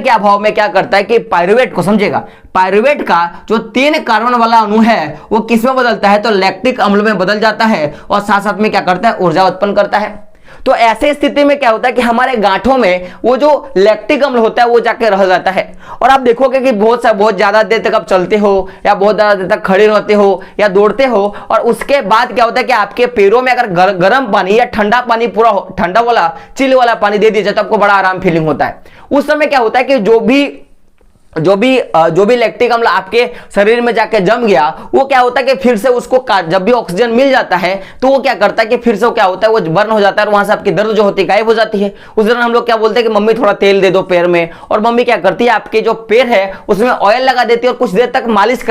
अभाव में क्या करता है कि पायरुवेट को, समझेगा, पायरुवेट का जो 3 कार्बन वाला अणु है वो किस में बदलता है, तो लैक्टिक अम्ल में बदल जाता है, और साथ साथ में क्या करता है, ऊर्जा उत्पन्न करता है। तो ऐसे स्थिति में क्या होता है कि हमारे गांठों में वो जो लैक्टिक अम्ल होता है वो जाके रह जाता है। और आप देखोगे कि बहुत ज्यादा देर तक आप चलते हो या बहुत ज्यादा देर तक खड़े रहते हो या दौड़ते हो, और उसके बाद क्या होता है कि आपके पैरों में अगर गर्म पानी या ठंडा पानी, पूरा ठंडा वाला चिल वाला पानी दे दिया जाए तो आपको बड़ा आराम फीलिंग होता है। उस समय क्या होता है कि जो भी लैक्टिक अम्ल आपके शरीर में जाके जम गया, वो क्या होता है कि फिर से उसको जब भी ऑक्सीजन मिल जाता है तो वो क्या करता है कि फिर से वो क्या होता है, वो बर्न हो जाता है, और वहां से आपकी दर्द जो होती है गायब हो जाती है। उस दौरान हम लोग क्या बोलते हैं कि मम्मी थोड़ा तेल दे दो पैर में, और मम्मी क्या करती है, आपके जो पैर है उसमें ऑयल लगा देती है और कुछ देर तक मालिश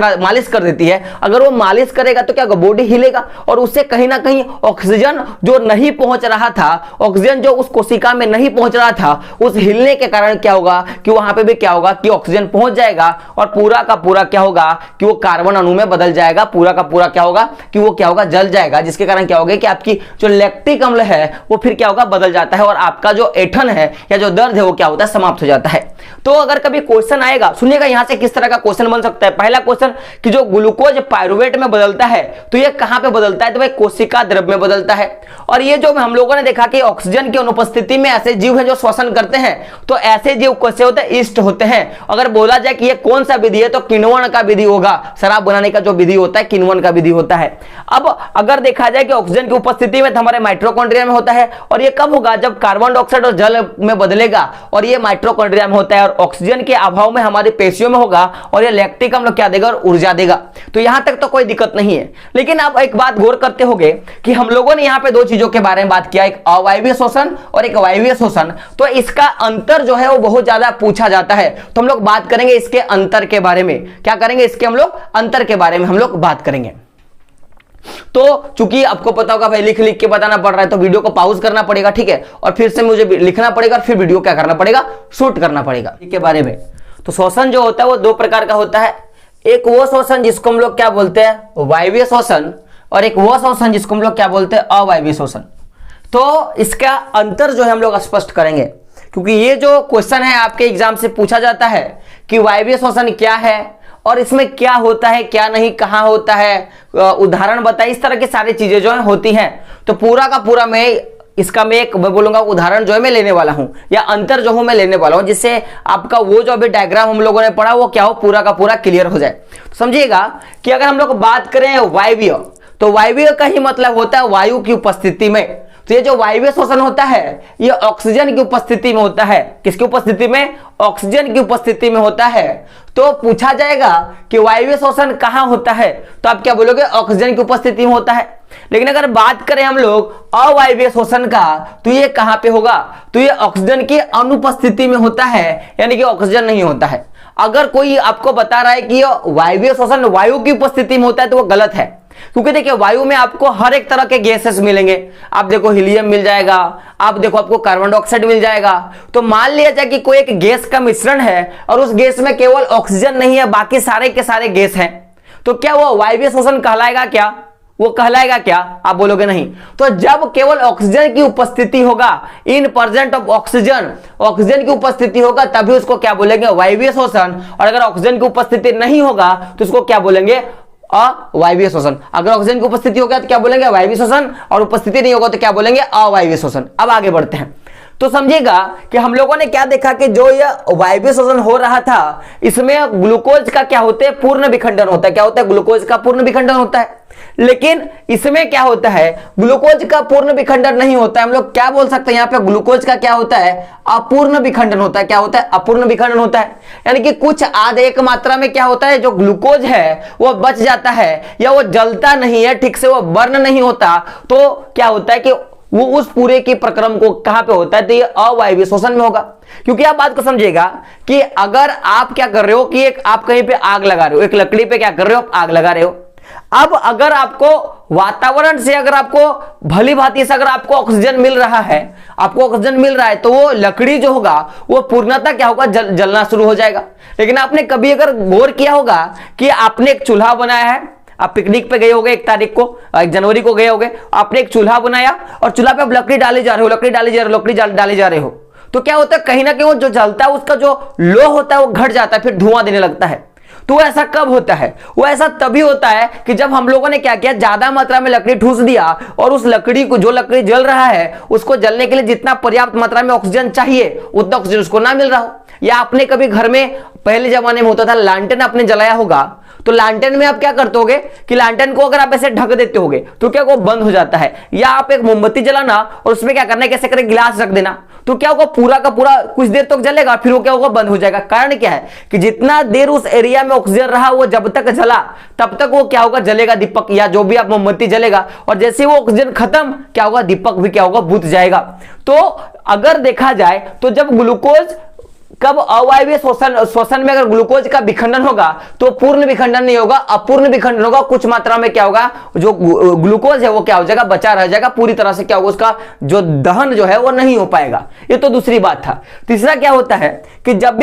कर देती है। अगर वो मालिश करेगा तो क्या बॉडी हिलेगा, और उससे कहीं ना कहीं ऑक्सीजन जो नहीं पहुंच रहा था, ऑक्सीजन जो उस कोशिका में नहीं पहुंच रहा था, उस हिलने के कारण क्या होगा कि वहां पे भी क्या होगा कि ऑक्सीजन पहुंच जाएगा, और पूरा का पूरा क्या होगा कि वो कार्बन अणु में बदल जाएगा, पूरा का पूरा क्या होगा कि वो क्या होगा, जल जाएगा, जिसके कारण क्या होगा कि आपकी जो लैक्टिक अम्ल है वो फिर क्या होगा, बदल जाता है, और आपका जो ऐंठन है या जो दर्द है वो क्या होता है, समाप्त हो जाता है। तो अगर कभी क्वेश्चन आएगा, सुनिएगा यहां से किस तरह का क्वेश्चन बन सकता है। पहला क्वेश्चन कि जो ग्लूकोज पायरुवेट में बदलता है तो ये कहां पे बदलता है, तो भाई कोशिका द्रव्य में बदलता है। और ये जो हम लोगों ने देखा कि ऑक्सीजन की अनुपस्थिति में ऐसे जीव है जो श्वसन करते हैं, तो ऐसे जीव कैसे होते हैं, ईस्ट होते हैं। अगर बोला जाए कि ये कौन सा विधि है तो किण्वन का विधि होगा। शराब बनाने का जो विधि होता है किण्वन का विधि होता है। अब अगर देखा जाए कि ऑक्सीजन की उपस्थिति में तो हमारे माइटोकॉन्ड्रिया में होता है, और ये कब होगा, जब कार्बन डाइऑक्साइड और जल में बदलेगा, और ये माइटोकॉन्ड्रिया में होता है, और ऑक्सीजन के अभाव में हमारी पेशियों में होगा, और ये लैक्टिक अम्ल क्या देगा, और ऊर्जा देगा। तो यहां तक तो कोई दिक्कत नहीं है। लेकिन अब एक बात गौर करते होंगे कि हम लोगों ने यहां पे 2 चीजों के बारे में बात किया, एक अवायवीय शोषण और एक वायवीय शोषण। तो इसका अंतर जो है वो बहुत ज्यादा पूछा जाता है, तो हम लोग बात करेंगे इसके अंतर के बारे में। क्या करेंगे, इसके हम लोग अंतर के बारे में हम लोग बात करेंगे। तो चूंकि आपको पता होगा भाई लिख लिख के बताना पड़ रहा है, तो वीडियो को पॉज करना पड़ेगा, ठीक है, और फिर से मुझे लिखना पड़ेगा, और फिर वीडियो क्या करना पड़ेगा, शूट करना पड़ेगा के बारे में। तो शोषण जो होता है वो 2 प्रकार का होता है। एक वो शोषण जिसको हम लोग क्या बोलते हैं, वायवीय शोषण, और एक वो शोषण जिसको हम लोग क्या बोलते हैं, अवायवीय शोषण। तो इसका अंतर जो है हम लोग स्पष्ट करेंगे, क्योंकि ये जो क्वेश्चन है आपके एग्जाम से पूछा जाता है कि वायवीय शोषण क्या है और इसमें क्या होता है, क्या नहीं, कहां होता है, उदाहरण बताइए, इस तरह की सारी चीजें जो है होती हैं। तो पूरा का पूरा मैं बोलूंगा उदाहरण जो है मैं लेने वाला हूं, या अंतर जो हूं मैं लेने वाला हूं, जिससे आपका वो जो अभी डायग्राम हम लोगों ने पढ़ा वो क्या हो, पूरा का पूरा क्लियर हो जाए। तो समझिएगा कि अगर हम लोग बात करें वायवीय, तो वायवीय का ही मतलब होता है वायु की उपस्थिति में। तो ये जो वायवीय शोषण होता है ये ऑक्सीजन की उपस्थिति में होता है। किसकी उपस्थिति में, ऑक्सीजन की उपस्थिति में होता है। तो पूछा जाएगा कि वायवीय शोषण कहां होता है, तो आप क्या बोलोगे, ऑक्सीजन की उपस्थिति में होता है। लेकिन अगर बात करें हम लोग अवायवीय शोषण का, तो ये कहां पे होगा, तो ये ऑक्सीजन की अनुपस्थिति में होता है, यानी कि ऑक्सीजन नहीं होता है। अगर कोई आपको बता रहा है कि वायवीय शोषण वायु की उपस्थिति में होता है तो वो गलत है। क्योंकि देखिए वायु में आपको हर एक तरह के गैसेस मिलेंगे। आप देखो हीलियम मिल जाएगा, आप देखो आपको कार्बन डाइऑक्साइड मिल जाएगा। तो मान लिया जाए कि कोई एक गैस का मिश्रण है और उस गैस में केवल ऑक्सीजन नहीं है, बाकी सारे के सारे गैस हैं, तो क्या वो वायवीय श्वसन कहलाएगा क्या? वो कहलाएगा क्या? आप बोलोगे नहीं। तो जब केवल ऑक्सीजन की उपस्थिति होगा, in present of oxygen, oxygen की उपस्थिति होगा, तभी उसको क्या बोलेंगे? वायवीय श्वसन। और अगर ऑक्सीजन की उपस्थिति नहीं होगा तो उसको क्या बोलेंगे? अवायवीय श्वसन। अगर ऑक्सीजन की उपस्थिति होगा तो क्या बोलेंगे? वायवीय श्वसन, और उपस्थिति नहीं होगा तो क्या बोलेंगे? अवायवीय श्वसन। अब आगे बढ़ते हैं तो समझिएगा कि हम लोगों ने क्या देखा कि जो यह वायवीय श्वसन हो रहा था, इसमें ग्लूकोज का क्या होता है? पूर्ण विखंडन होता है। क्या होता है? ग्लूकोज का पूर्ण विखंडन होता है। लेकिन इसमें क्या होता है? ग्लूकोज का पूर्ण विखंडन नहीं होता है। हम लोग क्या बोल सकते हैं यहाँ पे? ग्लूकोज का क्या होता है? अपूर्ण विखंडन होता है। क्या होता है? अपूर्ण विखंडन होता है। यानी कि कुछ आध एक मात्रा में क्या होता है, जो ग्लूकोज है वो बच जाता है, या वो जलता नहीं है, ठीक से वो बर्न नहीं होता। तो क्या होता है कि वो उस पूरे के प्रक्रम को कहां पे होता है? तो ये अवायवीय श्वसन में होगा। क्योंकि आप बात को समझिएगा कि अगर आप क्या कर रहे हो कि एक आप कहीं पे आग लगा रहे हो, एक लकड़ी पे क्या कर रहे हो? आग लगा रहे हो। अब अगर आपको वातावरण से अगर आपको भली भांति से अगर आपको ऑक्सीजन मिल रहा है, आपको ऑक्सीजन मिल रहा है, तो वो लकड़ी जो होगा वो पूर्णतः क्या होगा? जलना शुरू हो जाएगा। लेकिन आपने कभी अगर गौर किया होगा कि आपने एक चूल्हा बनाया है, आप पिकनिक पे गए होगे 1 तारीख को, 1 जनवरी को गए होगे, आपने एक चूल्हा बनाया और चूल्हा पे आप लकड़ी डाले जा रहे हो, लकड़ी डाले जा रहे हो, लकड़ी डाले जा रहे हो, तो क्या होता है? कहीं ना कहीं वो जो जलता है उसका जो लो होता है वो घट जाता है, फिर धुआं देने लगता है। तो ऐसा कब होता है? वो ऐसा तभी होता है कि जब हम लोगों ने क्या किया, ज्यादा मात्रा में लकड़ी ठूस दिया और उस लकड़ी को, जो लकड़ी जल रहा है, उसको जलने के लिए जितना पर्याप्त मात्रा में ऑक्सीजन चाहिए उतना ऑक्सीजन उसको ना मिल रहा हो। या आपने कभी घर में पहले जमाने में होता था लालटेन आपने जलाया होगा, तो लालटेन में आप क्या करते होगे कि लालटेन को अगर आप ऐसे ढक देते होगे तो क्या वो बंद हो जाता है। या आप एक मोमबत्ती जलाना और उसमें क्या करना है, कैसे करें, गिलास रख देना, तो क्या होगा? पूरा का पूरा कुछ देर तक जलेगा, फिर वो क्या होगा? बंद हो जाएगा। कारण क्या है कि जितना देर उस एरिया में ऑक्सीजन रहा वो जब तक जला तब तक वो क्या होगा? जलेगा दीपक, या जो भी आप मोमबत्ती जलेगा, और जैसे वो ऑक्सीजन खत्म क्या होगा? दीपक भी क्या होगा? बुझ जाएगा। तो अगर देखा जाए तो जब ग्लूकोज कब अवायवीय श्वसन में अगर ग्लूकोज का विखंडन होगा तो पूर्ण विखंडन नहीं होगा, अपूर्ण विखंडन होगा। कुछ मात्रा में क्या होगा? जो ग्लूकोज है वो क्या हो जाएगा? बचा रह जाएगा, पूरी तरह से क्या होगा? उसका जो दहन जो है वो नहीं हो पाएगा। ये तो दूसरी बात था। तीसरा क्या होता है कि जब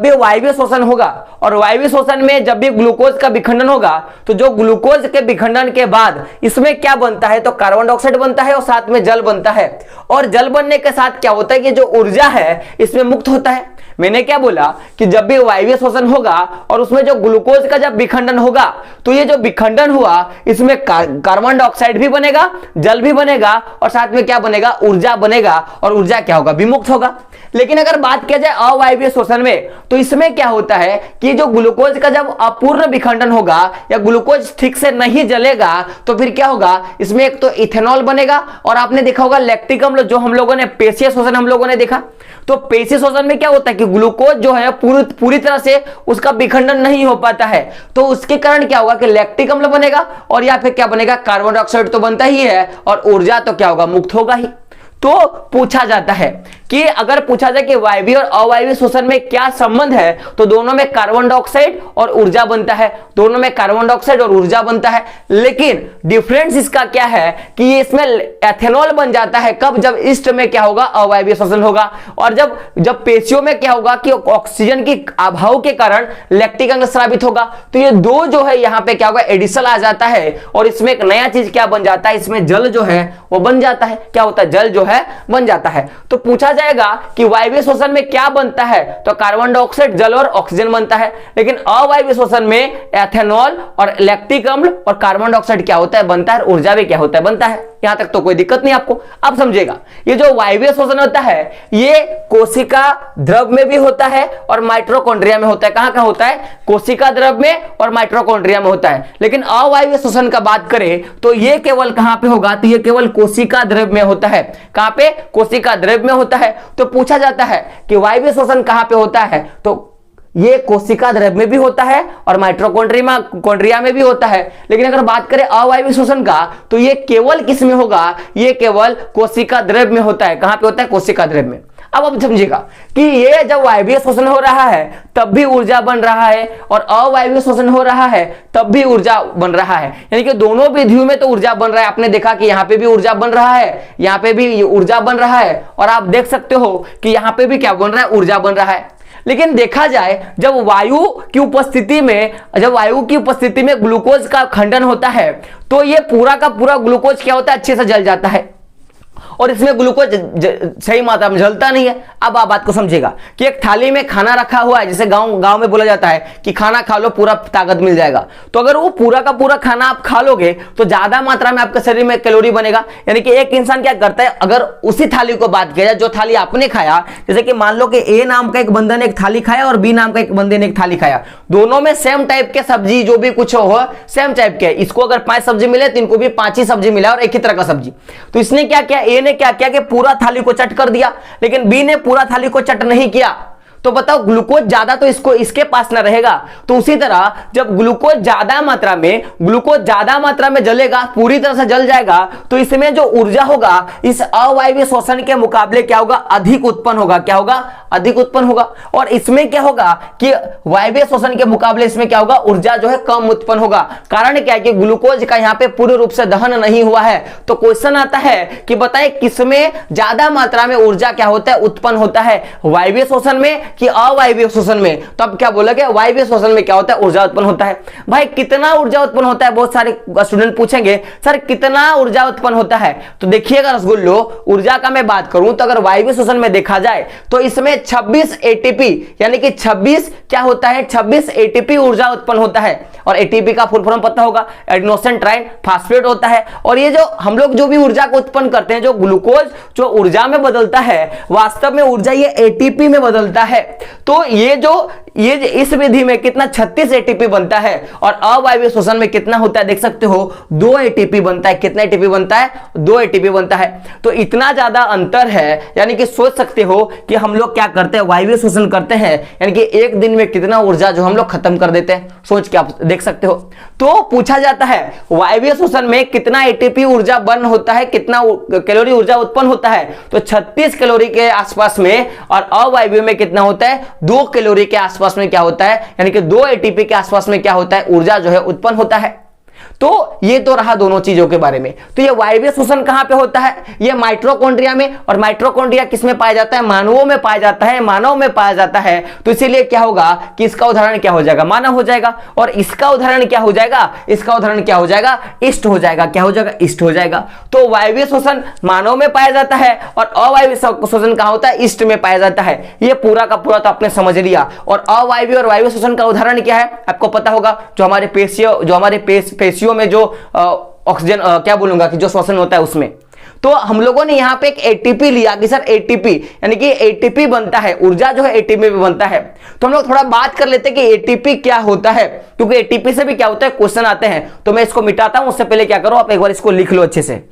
भी वायवीय श्वसन होगा और वायवीय श्वसन में जब भी ग्लूकोज का विखंडन होगा, तो जो ग्लूकोज के विखंडन के बाद इसमें क्या बनता है? तो कार्बन डाइऑक्साइड बनता है और साथ में जल बनता है। और जल बनने के साथ क्या होता है कि जो ऊर्जा है इसमें मुक्त होता है। मैंने क्या बोला कि जब भी वायवीय श्वसन होगा और उसमें जो ग्लूकोज का जब विखंडन होगा, तो ये जो विखंडन हुआ इसमें कार्बन डाइऑक्साइड भी बनेगा, जल भी बनेगा, और साथ में क्या बनेगा? ऊर्जा बनेगा, और ऊर्जा क्या होगा? विमुक्त होगा। लेकिन अगर बात किया जाए अवायवीय श्वसन में, तो इसमें क्या होता है कि जो ग्लूकोज का जब अपूर्ण विखंडन होगा या ग्लूकोज ठीक से नहीं जलेगा, तो फिर क्या होगा? इसमें एक तो इथेनॉल बनेगा, और आपने देखा होगा लैक्टिक अम्ल, जो हम लोगों ने पेशीय श्वसन हम लोगों ने देखा, तो पेशीय श्वसन में क्या होता है कि ग्लूकोज जो है पूरी तरह से उसका विखंडन नहीं हो पाता है। तो उसके कारण क्या होगा कि लैक्टिक अम्ल बनेगा, और या फिर क्या बनेगा? कार्बन डाइऑक्साइड तो बनता ही है, और ऊर्जा तो क्या होगा? मुक्त होगा ही। तो पूछा जाता है कि अगर पूछा जाए कि वायवीय और अवायवीय श्वसन में क्या संबंध है, तो दोनों में कार्बन डाइऑक्साइड और ऊर्जा बनता है, दोनों में कार्बन डाइऑक्साइड और ऊर्जा बनता है। लेकिन डिफरेंस इसका क्या है कि इसमें एथेनॉल बन जाता है कब? जब ईस्ट में क्या होगा? अवायवीय श्वसन होगा। और जब पेशियों में क्या होगा कि ऑक्सीजन की अभाव के कारण लैक्टिक अम्ल स्रावित होगा। तो ये दो जो है यहाँ पे क्या होगा? एडिशन आ जाता है, और इसमें एक नया चीज क्या बन जाता है? इसमें जल जो है वो बन जाता है। क्या होता है? जल जो है बन जाता है। तो पूछा जाएगा कि वायवीय श्वसन में क्या बनता है, तो कार्बन डाइऑक्साइड, जल और ऑक्सीजन बनता है। लेकिन अवायवीय श्वसन में एथेनॉल और लैक्टिक अम्ल और कार्बन डाइऑक्साइड क्या होता है? बनता है। ऊर्जा भी क्या होता है? बनता है। यहां तक तो कोई दिक्कत नहीं आपको। अब समझिएगा, ये जो वायवीय श्वसन होता है ये कोशिका द्रव में भी होता है और माइटोकॉन्ड्रिया में होता है। कहां कहां होता है? कोशिका द्रव में और माइटोकॉन्ड्रिया में होता है। लेकिन अवायवीय श्वसन का बात करें तो ये केवल कहां पे होगा? तो ये केवल कोशिका द्रव में होता है। कहां पे? कोशिका द्रव में होता है। तो पूछा जाता है कि वायवीय श्वसन कहां पे होता है, तो ये कोशिका द्रव में भी होता है और माइटोकॉन्ड्रिया में भी होता है। लेकिन अगर बात करें अवायवीय श्वसन का, तो ये केवल किस में होगा? ये केवल कोशिका द्रव में होता है। कहां पे होता है? कोशिका द्रव में। अब आप समझिएगा कि ये जब वायवीय शोषण हो रहा है तब भी ऊर्जा बन रहा है, और अवायवीय शोषण हो रहा है तब भी ऊर्जा बन रहा है, यानी कि दोनों विधियों में तो ऊर्जा बन रहा है। आपने देखा कि यहाँ पे भी ऊर्जा बन रहा है, यहाँ पे भी ऊर्जा बन रहा है, और आप देख सकते हो कि यहाँ पे भी क्या बन रहा है, ऊर्जा बन रहा है। लेकिन देखा जाए जब वायु की उपस्थिति में ग्लूकोज का खंडन होता है तो ये पूरा का पूरा ग्लूकोज क्या होता है, अच्छे से जल जाता है, और इसमें ग्लूकोज सही मात्रा में जलता नहीं है। अब आप बात को समझिएगा कि एक थाली में खाना रखा हुआ है, जैसे गांव में बोला जाता है कि खाना खा लो पूरा ताकत मिल जाएगा, तो अगर वो पूरा का पूरा खाना आप खा लोगे तो ज्यादा मात्रा में आपके शरीर में कैलोरी बनेगा। यानी कि एक इंसान क्या करता है, अगर उसी थाली को बात किया जाए जो थाली आपने खाया, जैसे कि मान लो कि ए नाम का एक बंदे ने एक थाली खाया और बी नाम का एक बंदे ने एक थाली खाया, दोनों में सेम टाइप के सब्जी जो भी कुछ हो सेम टाइप के, इसको अगर 5 सब्जी मिले तो इनको भी 5 ही सब्जी मिला और एक ही तरह का सब्जी। तो इसने क्या किया, ए ने क्या किया कि पूरा थाली को चट कर दिया, लेकिन बी ने पूरा थाली को चट नहीं किया। तो बताओ ग्लूकोज ज्यादा तो इसके पास ना रहेगा। तो उसी तरह जब ग्लूकोज ज्यादा मात्रा में जलेगा, पूरी तरह से जल जाएगा, तो इसमें जो ऊर्जा होगा इस अवायवीय शोषण के मुकाबले क्या होगा, अधिक उत्पन्न होगा। क्या होगा, अधिक उत्पन्न होगा। और इसमें क्या होगा कि वायवीय शोषण के मुकाबले इसमें क्या होगा, ऊर्जा जो है कम उत्पन्न होगा। कारण क्या है कि ग्लूकोज का यहाँ पे पूर्ण रूप से दहन नहीं हुआ है। तो क्वेश्चन आता है कि बताएं किसमें ज्यादा मात्रा में ऊर्जा क्या होता है, उत्पन्न होता है, वायवीय शोषण में कि अवायवीय शोषण में। तो अब क्या बोलोगे, वायवीय शोषण में क्या होता है, ऊर्जा उत्पन्न होता है। भाई कितना ऊर्जा उत्पन्न होता है, बहुत सारे स्टूडेंट पूछेंगे सर कितना ऊर्जा उत्पन्न होता है। तो देखिएगा रसगुल्लो, ऊर्जा का मैं बात करूं तो अगर वायवीय शोषण में देखा जाए तो इसमें 26 एटीपी, यानी कि 26 क्या होता है, 26 एटीपी ऊर्जा उत्पन्न होता है। और एटीपी का फुल फॉर्म पता होगा, एडिनोसिन ट्राई फॉस्फेट होता है। और ये जो हम लोग जो भी ऊर्जा को उत्पन्न करते हैं, जो ग्लूकोज जो ऊर्जा में बदलता है, वास्तव में ऊर्जा ये एटीपी में बदलता है। तो ये इस विधि में कितना 36 एटीपी बनता है, और अवायवीय शोषण में कितना होता है, देख सकते हो 2 एटीपी बनता है। कितना एटीपी बनता है, 2 एटीपी बनता है। तो इतना ज्यादा अंतर है, यानी कि सोच सकते हो कि हम लोग क्या करते हैं, वायवीय शोषण करते हैं, यानी कि एक दिन में कितना ऊर्जा जो हम लोग खत्म कर देते हैं, सोच के आप देख सकते हो। तो पूछा जाता है वायवीय शोषण में कितना एटीपी ऊर्जा बर्न होता है, कितना कैलोरी ऊर्जा उत्पन्न होता है, तो 36 कैलोरी के आसपास में, और अवायवीय में कितना होता है, 2 कैलोरी के आसपास में क्या होता है, यानी कि 2 एटीपी के आसपास में क्या होता है, ऊर्जा जो है उत्पन्न होता है। तो ये तो रहा दोनों चीजों के बारे में। तो ये वायवीय शोषण कहां पे होता है, ये माइटोकॉन्ड्रिया में। और माइटोकॉन्ड्रिया किसमें पाया जाता है, मानवों में पाया जाता है, मानव में पाया जाता है। तो इसीलिए क्या होगा कि इसका उदाहरण क्या हो जाएगा, मानव हो जाएगा। और इसका उदाहरण क्या हो जाएगा, इसका उदाहरण क्या हो जाएगा, इष्ट हो जाएगा। क्या हो जाएगा, इष्ट हो जाएगा। तो वायवीय शोषण मानव में पाया जाता है, और अवायवीय शोषण कहां होता है, इष्ट में पाया जाता है। ये पूरा का पूरा तो आपने समझ लिया। और अवायवीय और वायवीय शोषण का उदाहरण क्या है, आपको पता होगा, जो हमारे पेशियों में जो ऑक्सीजन क्या बोलूंगा कि जो श्वसन होता है उसमें। तो हम लोगों ने यहां पे एक एटीपी लिया कि सर एटीपी, यानी कि एटीपी बनता है, ऊर्जा जो है एटीपी में बनता है। तो हम लोग थोड़ा बात कर लेते हैं कि एटीपी क्या होता है, क्योंकि एटीपी से भी क्या होता है, क्वेश्चन आते हैं। तो मैं इसको मिटाता हूं, उससे पहले क्या करो, आप एक बार इसको लिख लो अच्छे से।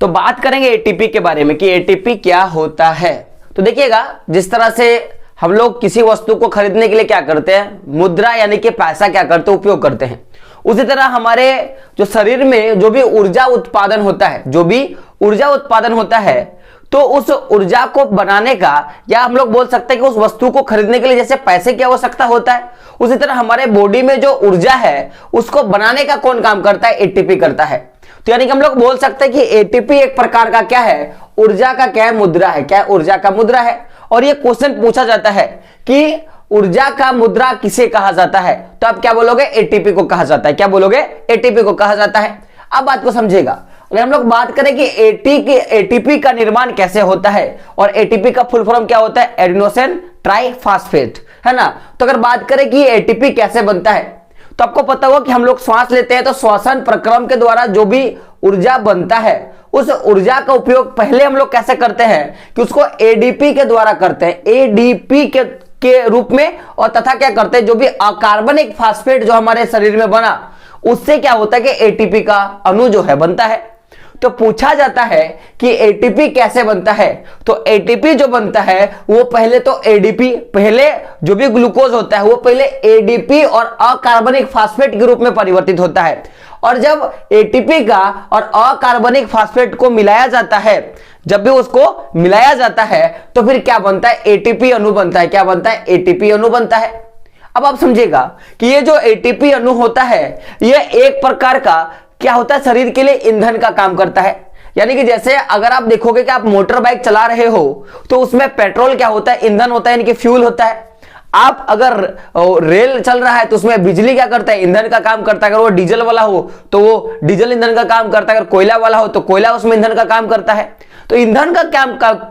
तो बात करेंगे एटीपी के बारे में कि एटीपी क्या होता है। तो देखिएगा, जिस तरह से हम लोग किसी वस्तु को खरीदने के लिए क्या करते हैं, मुद्रा यानी कि पैसा क्या करते हैं, उपयोग करते हैं। उसी तरह हमारे जो शरीर में जो भी ऊर्जा उत्पादन होता है, तो उस ऊर्जा को बनाने का, या हम लोग बोल सकते हैं कि उस वस्तु को खरीदने के लिए जैसे पैसे की आवश्यकता होता है, उसी तरह हमारे बॉडी में जो ऊर्जा है उसको बनाने का कौन काम करता है, एटीपी करता है। तो यानी कि हम लोग बोल सकते हैं कि एटीपी एक प्रकार का क्या है, ऊर्जा का क्या है, मुद्रा है। क्या है, ऊर्जा का मुद्रा है। और ये क्वेश्चन पूछा जाता है कि ऊर्जा का मुद्रा किसे कहा जाता है, तो आप क्या बोलोगे, एटीपी को कहा जाता है। क्या बोलोगे, एटीपी को कहा जाता है। अब बात को समझिएगा, अगर हम लोग बात करें कि एटीपी का निर्माण कैसे होता है, और एटीपी का फुल फॉर्म क्या होता है, एडिनोसिन ट्राइफॉस्फेट, है ना। तो अगर बात करें कि एटीपी कैसे बनता है, तो आपको पता होगा कि हम लोग श्वास लेते हैं, तो श्वसन प्रक्रम के द्वारा जो भी ऊर्जा बनता है, उस ऊर्जा का उपयोग पहले हम लोग कैसे करते हैं कि उसको एडीपी के द्वारा करते हैं, एडीपी के रूप में। और तथा क्या करते हैं, जो भी कार्बनिक फास्फेट जो हमारे शरीर में बना, उससे क्या होता है कि एटीपी का अणु जो है बनता है। तो पूछा जाता है कि एटीपी कैसे बनता है। तो एटीपी जो बनता है वो पहले तो एडीपी, पहले जो भी ग्लूकोज होता है वो पहले एडीपी और अकार्बनिक फास्फेट के रूप में परिवर्तित होता है। और जब एटीपी का और अकार्बनिक फास्फेट को मिलाया जाता है, जब भी उसको मिलाया जाता है तो फिर क्या बनता है, एटीपी अणु बनता है। क्या बनता है, एटीपी अणु बनता है। अब आप समझिएगा कि ये जो एटीपी अणु होता है ये एक प्रकार का क्या होता है, शरीर के लिए ईंधन का काम करता है। यानी कि जैसे अगर आप देखोगे कि आप मोटर बाइक चला रहे हो तो उसमें पेट्रोल क्या होता है, ईंधन होता है, यानी कि फ्यूल होता है। आप अगर रेल चल रहा है तो उसमें बिजली क्या करता है, ईंधन का काम करता है। अगर वो डीजल वाला हो तो वो डीजल ईंधन का काम करता है, अगर कोयला वाला हो तो कोयला उसमें ईंधन का काम करता है। तो ईंधन का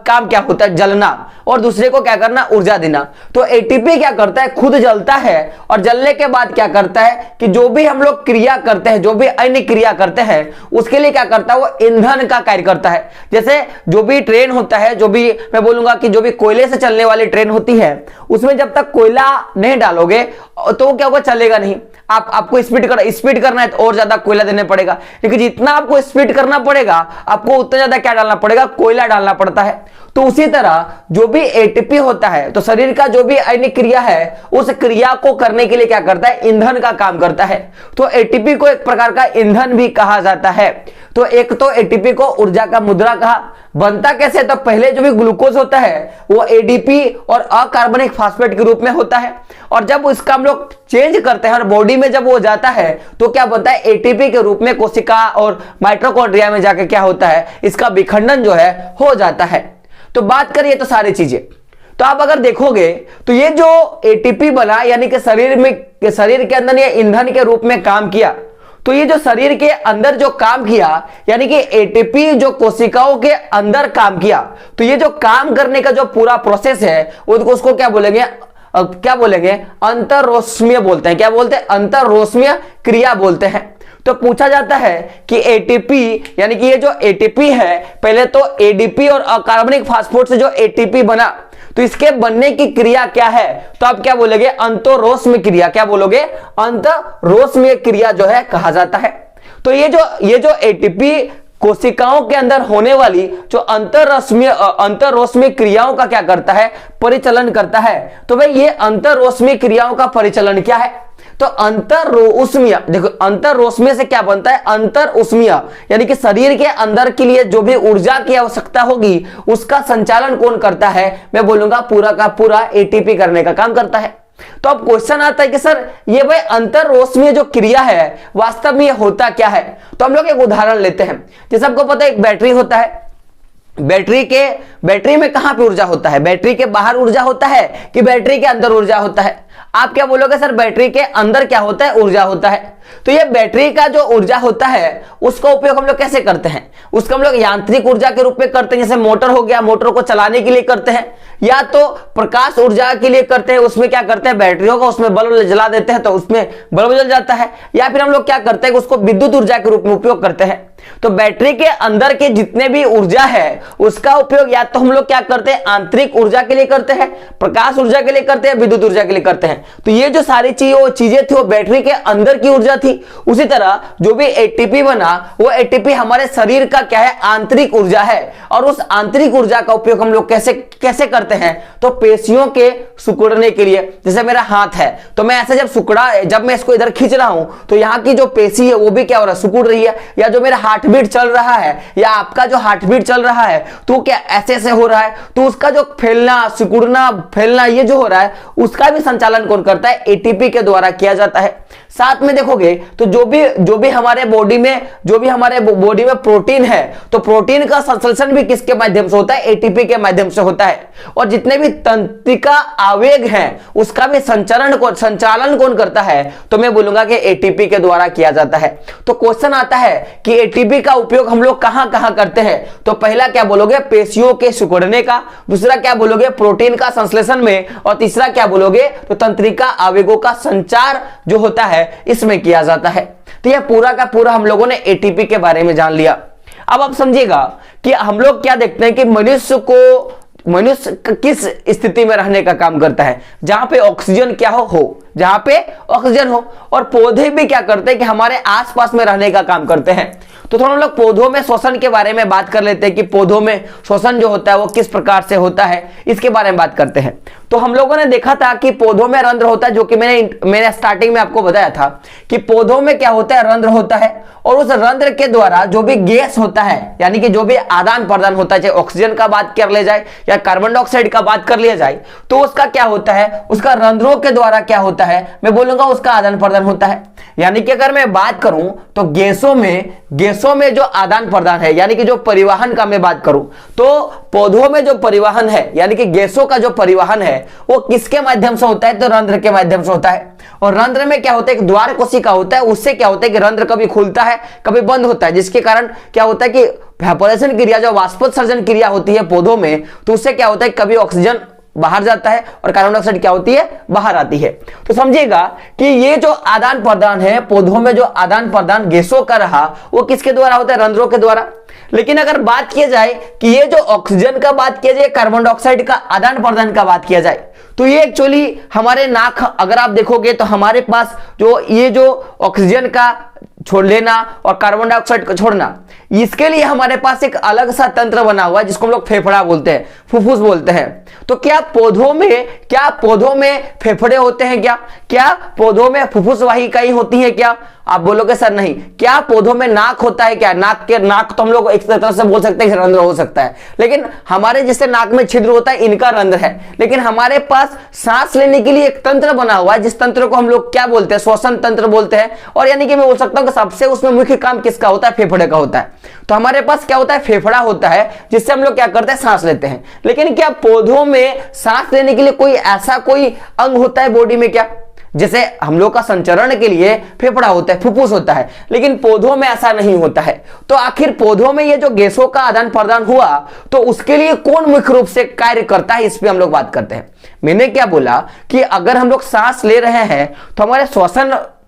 काम क्या होता है, जलना, और दूसरे को क्या करना, ऊर्जा देना। तो एटीपी क्या करता है, खुद जलता है और जलने के बाद क्या करता है कि जो भी हम लोग क्रिया करते हैं, जो भी अन्य क्रिया करते हैं उसके लिए क्या करता है, वो ईंधन का कार्य करता है। जैसे जो भी ट्रेन होता है, जो भी मैं बोलूंगा कि जो भी कोयले से चलने वाली ट्रेन होती है उसमें जब तक कोयला नहीं डालोगे तो क्या होगा, चलेगा नहीं। आपको स्पीड करना है तो और ज्यादा कोयला देना पड़ेगा, लेकिन जितना आपको स्पीड करना पड़ेगा आपको उतना ज्यादा क्या डालना पड़ेगा, कोयला डालना पड़ता है। तो उसी तरह जो भी एटीपी होता है तो शरीर का जो भी अन्य क्रिया है उस क्रिया को करने के लिए क्या करता है, ईंधन का काम करता है। तो एटीपी को एक प्रकार का ईंधन भी कहा जाता है। तो एक तो एटीपी को ऊर्जा का मुद्रा कहा। बनता कैसे, तो पहले जो भी ग्लूकोज होता है वो एडीपी और अकार्बनिक फास्फेट के रूप में होता है, और जब इसका हम लोग चेंज करते हैं और बॉडी में जब वो जाता है तो क्या बनता है, एटीपी के रूप में कोशिका और माइटोकॉन्ड्रिया में जाकर क्या होता है, इसका विखंडन जो है हो जाता है। तो बात करिए तो सारी चीजें, तो आप अगर देखोगे तो ये जो एटीपी बना यानी कि शरीर के अंदर ये ईंधन के रूप में काम किया। तो ये जो शरीर के अंदर जो काम किया यानी कि एटीपी जो कोशिकाओं के अंदर काम किया, तो ये जो काम करने का जो पूरा प्रोसेस है उसको क्या बोलेंगे, अंतररोष्मीय बोलते हैं। क्या बोलते हैं, अंतररोष्मीय क्रिया बोलते हैं। तो पूछा जाता है कि एटीपी यानी कि ये जो एटीपी है पहले तो एडीपी और अकार्बनिक फास्फेट से जो एटीपी बना, तो इसके बनने की क्रिया क्या है, तो आप क्या बोलोगे, अंतररोष्मीय क्रिया। क्या बोलोगे, अंतररोष्मीय क्रिया जो है कहा जाता है। तो ये जो एटीपी कोशिकाओं के अंदर होने वाली जो अंतररोष्मीय क्रियाओं का क्या करता है, परिचालन करता है। तो भाई ये अंतररोष्मीय क्रियाओं का परिचालन क्या है, तो अंतररोष्मीय, देखो अंतररोष्मीय से क्या बनता है, अंतररोष्मीय यानी कि शरीर के अंदर के लिए जो भी ऊर्जा की आवश्यकता होगी उसका संचालन कौन करता है, मैं बोलूंगा पूरा का पूरा एटीपी करने का काम करता है। तो अब क्वेश्चन आता है कि सर ये भाई अंतररोष्मीय जो क्रिया है वास्तव में ये होता क्या है। तो हम लोग एक उदाहरण लेते हैं। जैसे आपको पता है एक बैटरी होता है, बैटरी में कहां पे ऊर्जा होता है, बैटरी के बाहर ऊर्जा होता है कि बैटरी के अंदर ऊर्जा होता है। आप क्या बोलोगे, सर बैटरी के अंदर क्या होता है, ऊर्जा होता है। तो ये बैटरी का जो ऊर्जा होता है उसका उपयोग हम लोग कैसे करते हैं, उसका हम लोग यांत्रिक ऊर्जा के रूप में करते हैं। जैसे मोटर हो गया, मोटर को चलाने के लिए करते हैं, या तो प्रकाश ऊर्जा के लिए करते हैं, उसमें क्या करते हैं, बैटरी होगा उसमें बल्ब जला देते हैं तो उसमें बल्ब जल जाता है, या फिर हम लोग क्या करते हैं उसको विद्युत ऊर्जा के रूप में उपयोग करते हैं। तो बैटरी के अंदर के जितने भी ऊर्जा है उसका उपयोग या तो हम लोग क्या करते हैं, आंतरिक ऊर्जा के लिए करते हैं, प्रकाश ऊर्जा के लिए करते हैं, विद्युत ऊर्जा के लिए करते हैं। तो ये जो सारी चीजें थी वो बैटरी के अंदर की ऊर्जा थी। उसी तरह जो भी एटीपी बना वो एटीपी हमारे शरीर का क्या है, आंतरिक ऊर्जा है। और उस आंतरिक ऊर्जा का उपयोग हम लोग कैसे करते हैं, तो पेशियों के सिकुड़ने के लिए। जैसे मेरा हाथ है तो मैं ऐसे जब मैं इसको इधर खींच रहा हूं तो यहाँ की जो पेशी है वो भी क्या हो रहा है, सिकुड़ रही है। या जो मेरा हार्ट बीट चल रहा है या आपका जो हार्ट बीट चल रहा है तो क्या ऐसे हो रहा है, तो उसका जो फैलना, सिकुड़ना, फैलना ये जो हो रहा है उसका भी संचालन कौन करता है, एटीपी के द्वारा किया जाता है। साथ में देखोगे तो जो भी हमारे बॉडी में प्रोटीन है तो प्रोटीन का संश्लेषण भी किसके माध्यम से होता है, एटीपी के माध्यम से होता है। और जितने भी तंत्रिका आवेग हैं उसका भी संचालन कौन करता है, तो मैं बोलूंगा कि एटीपी के द्वारा किया जाता है। तो क्वेश्चन आता है कि एटीपी का उपयोग हम लोग कहां कहां करते हैं, तो पहला क्या बोलोगे, पेशियों के सिकुड़ने का, दूसरा क्या बोलोगे, प्रोटीन का संश्लेषण में, और तीसरा क्या बोलोगे, तो तंत्रिका आवेगों का संचार जो होता है इसमें किया जाता है। तो यह पूरा का पूरा हम लोगों ने एटीपी के बारे में जान लिया। अब आप समझिएगा कि हम लोग क्या देखते हैं कि मनुष्य किस स्थिति में रहने का काम करता है, जहां पे ऑक्सीजन क्या हो, जहां पे ऑक्सीजन हो। और पौधे भी क्या करते हैं कि हमारे आसपास में रहने का काम करते हैं। तो थोड़ा हम लोग पौधों में श्वसन के बारे में बात कर लेते हैं कि पौधों में श्वसन जो होता है वो किस प्रकार से होता है, इसके बारे में बात करते हैं। तो हम लोगों ने देखा था कि पौधों में रंध्र होता है, जो कि मैंने स्टार्टिंग में आपको बताया था कि पौधों में क्या होता है, रंध्र होता है, और उस रंध्र के द्वारा जो भी गैस होता है, यानी कि जो भी आदान प्रदान होता है, चाहे ऑक्सीजन का बात कर ले जाए या कार्बन डाइऑक्साइड का बात कर लिया जाए, तो उसका क्या होता है, उसका रंध्रों के द्वारा क्या होता है, मैं बोलूंगा उसका आदान प्रदान होता है। यानी कि अगर मैं बात करूं तो गैसों में जो आदान प्रदान है, यानी कि जो परिवहन का मैं बात करूं, तो पौधों में जो परिवहन है, यानी कि गैसों का जो परिवहन है वो किसके माध्यम से होता है, तो रंध्र के माध्यम से होता है। और रंध्र में क्या होता है, एक द्वार कोशिका होता है, उससे क्या होता है कि रंध्र कभी खुलता है कभी बंद होता है, जिसके कारण क्या होता है कि वेपोराइजेशन क्रिया, जो वाष्पोत्सर्जन क्रिया होती है पौधों में, तो उससे क्या होता है कभी ऑक्सीजन बाहर जाता है और कार्बन डाइऑक्साइड क्या होती है, बाहर आती है। तो समझिएगा कि ये जो आदान प्रदान है पौधों में, जो आदान प्रदान गैसों का रहा, वो किसके द्वारा होता है, रंध्रों के द्वारा। लेकिन अगर बात किया जाए कि ये जो ऑक्सीजन का बात किया जाए, कार्बन डाइऑक्साइड का आदान प्रदान का बात किया जाए, तो ये एक्चुअली हमारे नाक, अगर आप देखोगे तो हमारे पास जो ये जो ऑक्सीजन का छोड़ लेना और कार्बन डाइऑक्साइड को छोड़ना, इसके लिए हमारे पास एक अलग सा तंत्र बना हुआ है जिसको हम लोग फेफड़ा बोलते हैं, फुफ्फुस बोलते हैं। तो क्या पौधों में फेफड़े होते हैं क्या पौधों में फुफ्फुस वाहिकाएं होती हैं क्या? आप बोलोगे सर नहीं। क्या पौधों में नाक होता है क्या? नाक तो हम लोग एक तरह से बोल सकते हैं रंध्र हो सकता है, लेकिन हमारे जैसे नाक में छिद्र होता है, इनका रंध्र है। लेकिन हमारे पास सांस लेने के लिए एक तंत्र बना हुआ है, जिस तंत्र को हम लोग क्या बोलते हैं, श्वसन तंत्र बोलते हैं। और यानी कि मैं बोल सकता हूं कि सबसे उसमें मुख्य काम किसका होता है, फेफड़े का होता है। तो हमारे पास क्या होता है, फेफड़ा होता है, जिससे हम लोग क्या करते हैं, सांस लेते हैं। लेकिन क्या पौधों में सांस लेने के लिए कोई ऐसा कोई अंग होता है बॉडी में क्या? जैसे हम लोग का संचरण के लिए फेफड़ा होता है, फुफ्फुस होता है, लेकिन पौधों में ऐसा नहीं होता है। तो आखिर पौधों में ये जो गैसों का आदान प्रदान हुआ, तो उसके लिए कौन मुख्य रूप से कार्य करता है, इस पे हम लोग बात करते हैं। मैंने क्या बोला कि अगर हम लोग सांस ले रहे हैं तो हमारे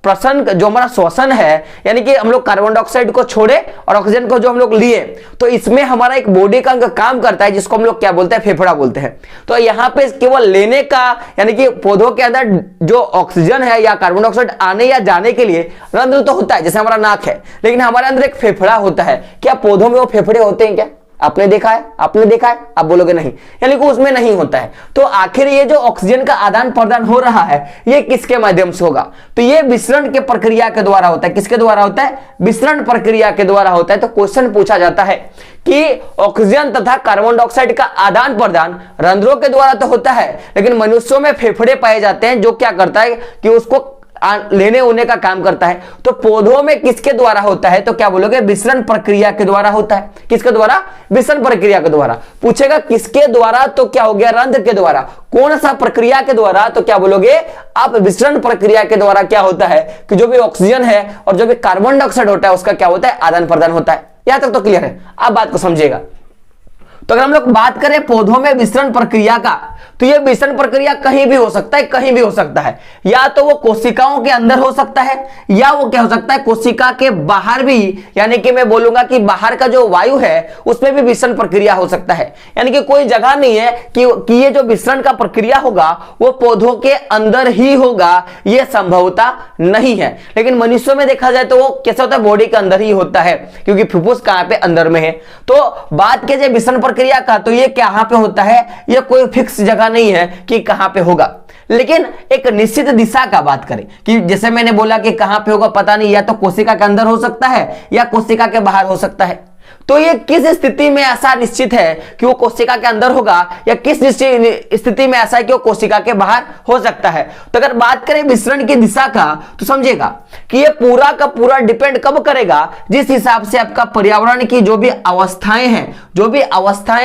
जो हमारा श्वसन है, यानी कि हम लोग कार्बन डाइऑक्साइड को छोड़े और ऑक्सीजन को जो हम लोग लिए, तो इसमें हमारा एक बॉडी का अंग काम करता है जिसको हम लोग क्या बोलते हैं, फेफड़ा बोलते हैं। तो यहाँ पे केवल लेने का, यानी कि पौधों के अंदर जो ऑक्सीजन है या कार्बन डाइऑक्साइड आने या जाने के लिए रंध्र तो होता है, जैसे हमारा नाक है, लेकिन हमारे अंदर एक फेफड़ा होता है। क्या पौधों में वो फेफड़े होते हैं क्या? आपने देखा है? आप बोलोगे नहीं, यानी कि उसमें नहीं होता है। तो आखिर ये जो ऑक्सीजन का आदान प्रदान हो रहा है, ये किसके माध्यम से होगा? तो ये विसरण के प्रक्रिया के द्वारा होता है। किसके द्वारा होता है? विसरण प्रक्रिया के द्वारा होता है। तो क्वेश्चन पूछा जाता है कि ऑक्सीजन तथा कार्बन डाइऑक्साइड का आदान प्रदान रंध्रों के द्वारा तो होता है, लेकिन मनुष्यों में फेफड़े पाए जाते हैं, जो क्या करता है कि उसको लेने होने का काम करता है। तो पौधों में किसके द्वारा होता है? तो क्या बोलोगे? विसरण प्रक्रिया के द्वारा होता है। किसके द्वारा? विसरण प्रक्रिया के द्वारा। पूछेगा किसके द्वारा, तो क्या हो गया? रंध्र के द्वारा। कौन सा प्रक्रिया के द्वारा? तो क्या बोलोगे आप? विसरण प्रक्रिया के द्वारा क्या होता है कि जो भी ऑक्सीजन है और जो भी कार्बन डाइऑक्साइड होता है, उसका क्या होता है? आदान प्रदान होता है। यहां तक तो क्लियर है? आप बात को समझिएगा। तो अगर हम लोग बात करें पौधों में विसरण प्रक्रिया का, तो यह विसरण प्रक्रिया कहीं भी हो सकता है, कहीं भी हो सकता है। या तो वो कोशिकाओं के अंदर हो सकता है, या वो क्या हो सकता है, कोशिका के बाहर भी, यानी कि मैं बोलूंगा कि बाहर का जो वायु है उसमें भी विसरण प्रक्रिया हो सकता है। यानी कि कोई जगह नहीं है कि ये जो विसरण का प्रक्रिया होगा वो पौधों के अंदर ही होगा, ये संभवता नहीं है। लेकिन मनुष्यों में देखा जाए तो वो कैसे होता है? बॉडी के अंदर ही होता है, क्योंकि फुफ्फुस कहां पे? अंदर में है। तो बात की जाए विसरण प्रक्रिया का, तो ये कहां पे होता है? ये कोई फिक्स जगह नहीं है कि कहां पे होगा, लेकिन एक निश्चित दिशा का बात करें कि जैसे मैंने बोला कि कहां पे होगा पता नहीं, या तो कोशिका के अंदर हो सकता है या कोशिका के बाहर हो सकता है। तो ये किस स्थिति में ऐसा निश्चित है कि वो कोशिका के अंदर होगा, या किस स्थिति में ऐसा है कि वो कोशिका के बाहर हो सकता है? तो अगर बात करें विसरण की दिशा का, तो समझिएगा कि ये पूरा का पूरा डिपेंड कब करेगा? जिस हिसाब से आपका पर्यावरण की जो भी अवस्थाएं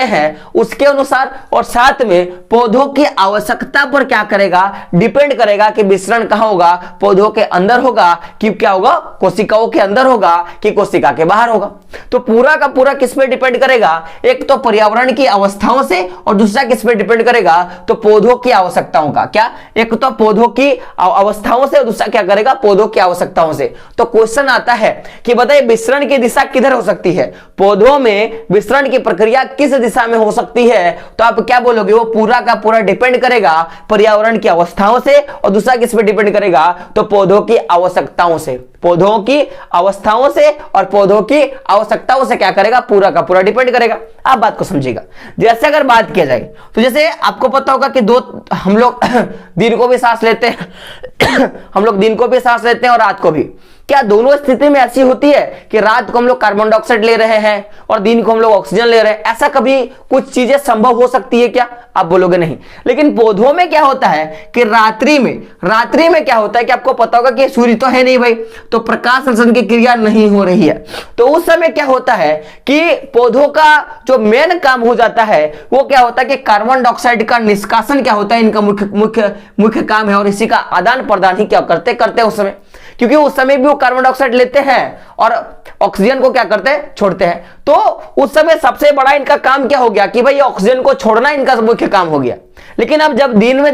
हैं उसके अनुसार, और साथ में पौधों की आवश्यकता पर क्या करेगा? डिपेंड करेगा कि विसरण कहां होगा? पौधों के अंदर होगा कि क्या होगा? कोशिकाओं के अंदर होगा कि कोशिका के बाहर होगा? तो पूरा का पूरा किस पे डिपेंड करेगा? एक तो पर्यावरण की अवस्थाओं से, और दूसरा किस पे डिपेंड करेगा? तो पौधों की आवश्यकताओं का। क्या? एक तो पौधों की अवस्थाओं से, और दूसरा क्या करेगा? पौधों की आवश्यकताओं से। तो क्वेश्चन आता है कि बताइए विसरण की दिशा किधर हो सकती है? पौधों में विसरण की प्रक्रिया किस दिशा में हो सकती है? तो आप क्या बोलोगे? वो पूरा का पूरा डिपेंड करेगा पर्यावरण की अवस्थाओं से, और दूसरा किस पे डिपेंड करेगा? तो पौधों की आवश्यकताओं से। पौधों की अवस्थाओं से और पौधों की आवश्यकताओं से क्या करेगा, पूरा का पूरा डिपेंड करेगा। आप बात को समझिएगा। जैसे अगर बात किया जाए तो जैसे आपको पता होगा कि हम लोग दिन को भी सांस लेते हैं हम लोग दिन को भी सांस लेते हैं और रात को भी। क्या दोनों स्थिति में ऐसी होती है कि रात को हम लोग कार्बन डाइऑक्साइड ले रहे हैं और दिन को हम लोग ऑक्सीजन ले रहे हैं? ऐसा कभी कुछ चीजें संभव हो सकती है क्या? आप बोलोगे नहीं। लेकिन पौधों में क्या होता है कि रात्रि में क्या होता है कि आपको पता होगा कि सूर्य तो है नहीं भाई, तो प्रकाश संश्लेषण की क्रिया नहीं हो रही है। तो उस समय क्या होता है कि पौधों का जो मेन काम हो जाता है वो क्या होता है कि कार्बन डाइऑक्साइड का निष्कासन क्या होता है, इनका मुख्य काम है। और इसी का आदान प्रदान ही क्या करते हैं उस समय, क्योंकि उस समय भी वो कार्बन डाइऑक्साइड लेते हैं और ऑक्सीजन को क्या करते हैं, छोड़ते हैं। तो उस समय सबसे बड़ा इनका काम क्या हो गया कि भाई ऑक्सीजन को छोड़ना इनका मुख्य काम हो गया। लेकिन अब जब दिन में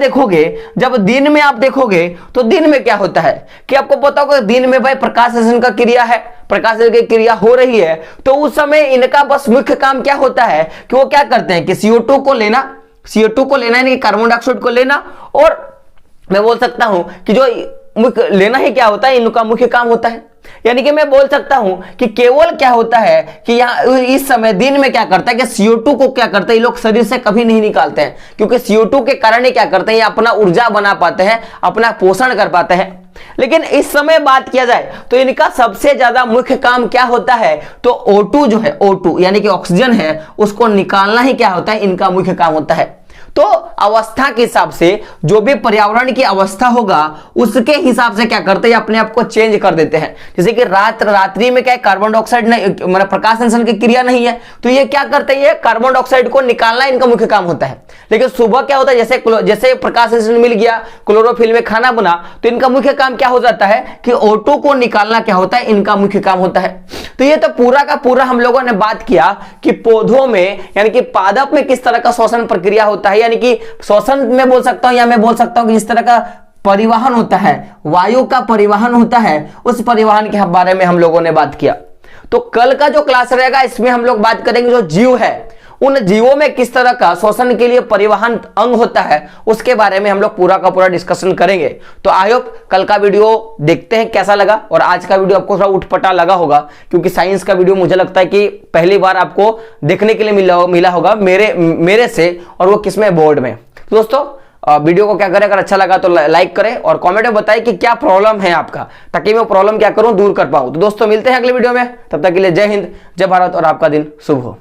आप देखोगे तो दिन में क्या होता है कि आपको पता होगा दिन में भाई प्रकाश संश्लेषण का क्रिया है, प्रकाश की क्रिया हो रही है। तो उस समय इनका बस मुख्य काम क्या होता है कि वो क्या करते हैं कि CO2 को लेना यानी कार्बन डाइऑक्साइड को लेना, और मैं बोल सकता हूं कि जो मुख्य लेना ही क्या होता है, इनका मुख्य काम होता है। यानी कि मैं बोल सकता हूं कि केवल क्या होता है कि यहां इस समय दिन में क्या करता है कि CO2 को क्या करते हैं, ये लोग शरीर से कभी नहीं निकालते हैं, क्योंकि CO2 के कारण ये क्या करते हैं, ये अपना ऊर्जा बना पाते हैं, अपना पोषण कर पाते हैं। लेकिन इस समय बात किया जाए तो इनका सबसे ज्यादा मुख्य काम क्या होता है, तो O2 जो है, O2 यानी कि ऑक्सीजन है, उसको निकालना ही क्या होता है, इनका मुख्य काम होता है। तो अवस्था के हिसाब से जो भी पर्यावरण की अवस्था होगा उसके हिसाब से क्या करते हैं, अपने आप को चेंज कर देते हैं। जैसे कि रात्रि में क्या है, कार्बन डाइऑक्साइड नहीं, मतलब प्रकाश संश्लेषण की क्रिया नहीं है, तो ये क्या करते हैं, ये कार्बन डाइऑक्साइड को निकालना इनका मुख्य काम होता है। लेकिन सुबह क्या होता है, जैसे प्रकाश संश्लेषण मिल गया, क्लोरोफिल में खाना बना, तो इनका मुख्य काम क्या हो जाता है कि O2 को निकालना क्या होता है, इनका मुख्य काम होता है। तो ये तो पूरा का पूरा हम लोगों ने बात किया कि पौधों में यानी कि पादप में किस तरह का श्वसन प्रक्रिया होता है, यानी कि श्वसन में बोल सकता हूं या मैं बोल सकता हूं कि जिस तरह का परिवहन होता है, वायु का परिवहन होता है, उस परिवहन के बारे में हम लोगों ने बात किया। तो कल का जो क्लास रहेगा इसमें हम लोग बात करेंगे जो जीव है, उन जीवों में किस तरह का श्वसन के लिए परिवहन अंग होता है, उसके बारे में हम लोग पूरा का पूरा डिस्कशन करेंगे। तो आई होप कल का वीडियो देखते हैं कैसा लगा, और आज का वीडियो आपको थोड़ा उठपटा लगा होगा, क्योंकि साइंस का वीडियो मुझे लगता है कि पहली बार आपको देखने के लिए मिला होगा मेरे से, और वो किसमें, बोर्ड में। तो दोस्तों वीडियो को क्या करें, अगर अच्छा लगा तो लाइक करें और कमेंट में बताएं कि क्या प्रॉब्लम है आपका, ताकि मैं प्रॉब्लम क्या करूं, दूर कर पाऊं। तो दोस्तों मिलते हैं अगले वीडियो में, तब तक के लिए जय हिंद, जय भारत और आपका दिन शुभ हो।